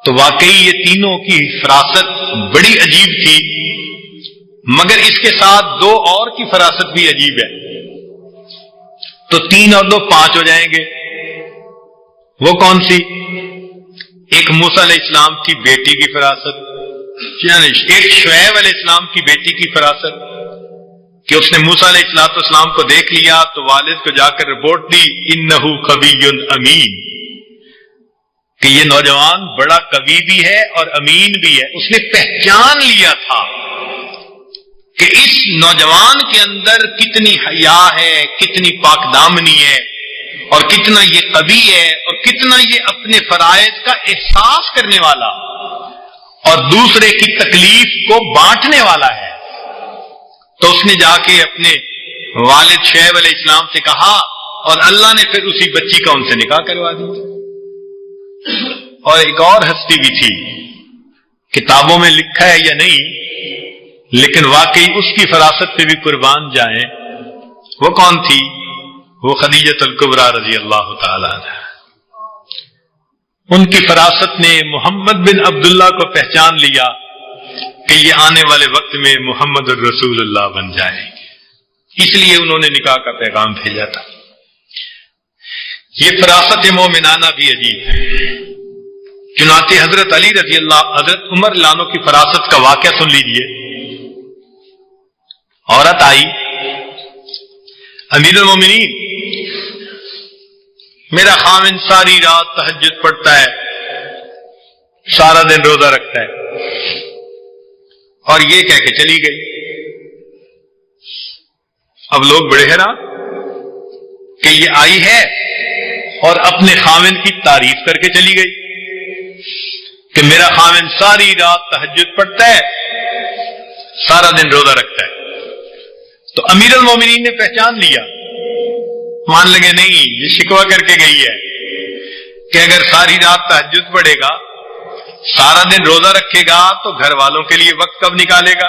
تو واقعی یہ تینوں کی فراست بڑی عجیب تھی، مگر اس کے ساتھ 2 اور کی فراست بھی عجیب ہے، تو 3 اور 2 5 ہو جائیں گے۔ وہ کون سی؟ ایک موسیٰ علیہ السلام کی بیٹی کی فراست، یعنی ایک شعیب علیہ السلام کی بیٹی کی فراست کہ اس نے موسیٰ علیہ السلام کو دیکھ لیا تو والد کو جا کر رپورٹ دی انہو قوی امین، کہ یہ نوجوان بڑا قوی بھی ہے اور امین بھی ہے۔ اس نے پہچان لیا تھا کہ اس نوجوان کے اندر کتنی حیا ہے، کتنی پاک دامنی ہے، اور کتنا یہ قوی ہے، اور کتنا یہ اپنے فرائض کا احساس کرنے والا اور دوسرے کی تکلیف کو بانٹنے والا ہے۔ تو اس نے جا کے اپنے والد شعیب علیہ السلام سے کہا، اور اللہ نے پھر اسی بچی کا ان سے نکاح کروا دیا۔ اور ایک اور ہستی بھی تھی، کتابوں میں لکھا ہے یا نہیں، لیکن واقعی اس کی فراست پہ بھی قربان جائیں۔ وہ کون تھی؟ وہ خدیجہ الکبریٰ رضی اللہ تعالی عنہ۔ ان کی فراست نے محمد بن عبداللہ کو پہچان لیا کہ یہ آنے والے وقت میں محمد الرسول اللہ بن جائیں گے، اس لیے انہوں نے نکاح کا پیغام بھیجا تھا۔ یہ فراست مومنانہ بھی عجیب ہے۔ چنانچہ حضرت عمر لانو کی فراست کا واقعہ سن لیجئے۔ عورت آئی، امیر المومنین میرا خاوند ساری رات تہجد پڑھتا ہے، سارا دن روزہ رکھتا ہے، اور یہ کہہ کے چلی گئی۔ اب لوگ بڑے حیران کہ یہ آئی ہے اور اپنے خاوند کی تعریف کر کے چلی گئی کہ میرا خاوند ساری رات تہجد پڑھتا ہے، سارا دن روزہ رکھتا ہے۔ تو امیر المومنین نے پہچان لیا، مان لگے نہیں یہ شکوہ کر کے گئی ہے کہ اگر ساری رات تہجد پڑھے گا، سارا دن روزہ رکھے گا تو گھر والوں کے لیے وقت کب نکالے گا۔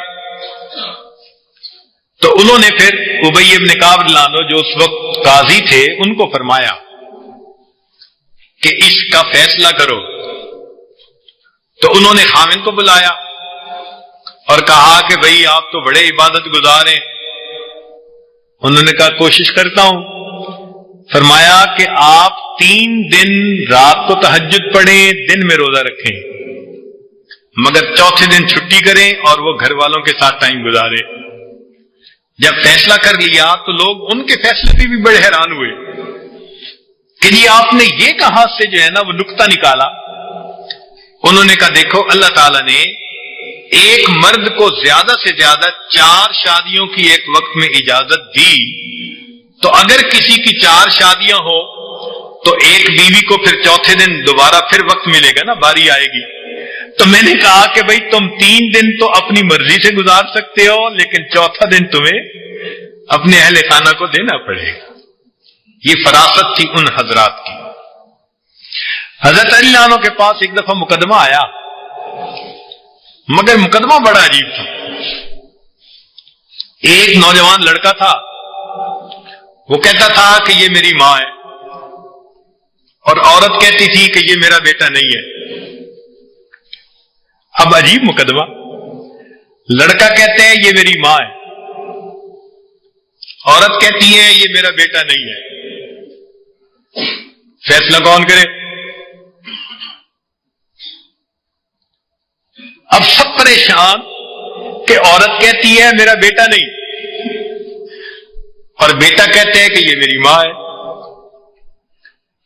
تو انہوں نے پھر ابی ابن کعب لانو جو اس وقت قاضی تھے ان کو فرمایا کہ اس کا فیصلہ کرو۔ تو انہوں نے خاوند کو بلایا اور کہا کہ بھئی آپ تو بڑے عبادت گزار ہیں۔ انہوں نے کہا کوشش کرتا ہوں۔ فرمایا کہ آپ 3 دن رات کو تہجد پڑھیں، دن میں روزہ رکھیں، مگر چوتھے دن چھٹی کریں اور وہ گھر والوں کے ساتھ ٹائم گزاریں۔ جب فیصلہ کر لیا تو لوگ ان کے فیصلے پہ بھی بڑے حیران ہوئے کہ جی آپ نے یہ کہاں سے جو ہے نا وہ نکتہ نکالا؟ انہوں نے کہا دیکھو اللہ تعالیٰ نے ایک مرد کو زیادہ سے زیادہ 4 شادیوں کی ایک وقت میں اجازت دی، تو اگر کسی کی 4 شادیاں ہو تو ایک بیوی کو پھر چوتھے دن دوبارہ پھر وقت ملے گا نا، باری آئے گی۔ تو میں نے کہا کہ بھائی تم 3 دن تو اپنی مرضی سے گزار سکتے ہو، لیکن چوتھا دن تمہیں اپنے اہل خانہ کو دینا پڑے گا۔ یہ فراست تھی ان حضرات کی۔ حضرت علی عنہ کے پاس ایک دفعہ مقدمہ آیا، مگر مقدمہ بڑا عجیب تھا۔ ایک نوجوان لڑکا تھا، وہ کہتا تھا کہ یہ میری ماں ہے، اور عورت کہتی تھی کہ یہ میرا بیٹا نہیں ہے۔ اب عجیب مقدمہ، لڑکا کہتے ہیں یہ میری ماں ہے، عورت کہتی ہے یہ میرا بیٹا نہیں ہے، فیصلہ کون کرے؟ اب سب پریشان کہ عورت کہتی ہے میرا بیٹا نہیں، اور بیٹا کہتے ہیں کہ یہ میری ماں ہے۔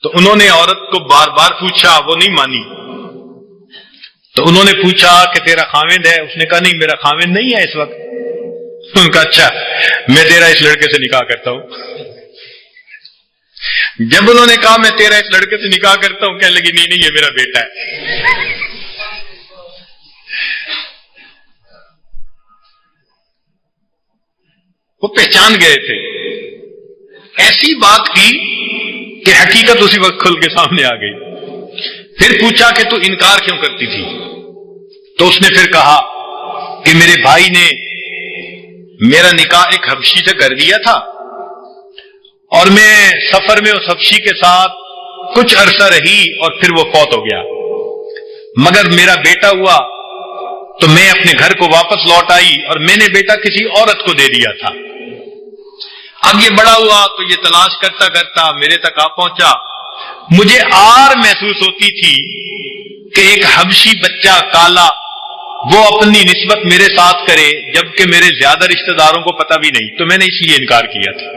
تو انہوں نے عورت کو بار بار پوچھا، وہ نہیں مانی۔ تو انہوں نے پوچھا کہ تیرا خاوند ہے؟ اس نے کہا نہیں میرا خاوند نہیں ہے اس وقت۔ انہوں نے کہا اچھا میں تیرا اس لڑکے سے نکاح کرتا ہوں۔ جب انہوں نے کہا میں تیرا اس لڑکے سے نکاح کرتا ہوں، کہنے لگی نہیں یہ میرا بیٹا ہے۔ وہ پہچان گئے تھے، ایسی بات کی کہ حقیقت اسی وقت کھل کے سامنے آ گئی۔ پھر پوچھا کہ تو انکار کیوں کرتی تھی؟ تو اس نے پھر کہا کہ میرے بھائی نے میرا نکاح ایک حبشی سے کر دیا تھا، اور میں سفر میں اس حبشی کے ساتھ کچھ عرصہ رہی اور پھر وہ فوت ہو گیا، مگر میرا بیٹا ہوا تو میں اپنے گھر کو واپس لوٹ آئی اور میں نے بیٹا کسی عورت کو دے دیا تھا۔ اب یہ بڑا ہوا تو یہ تلاش کرتا کرتا میرے تک آ پہنچا۔ مجھے آر محسوس ہوتی تھی کہ ایک حبشی بچہ کالا وہ اپنی نسبت میرے ساتھ کرے، جبکہ میرے زیادہ رشتہ داروں کو پتہ بھی نہیں، تو میں نے اس لیے انکار کیا تھا۔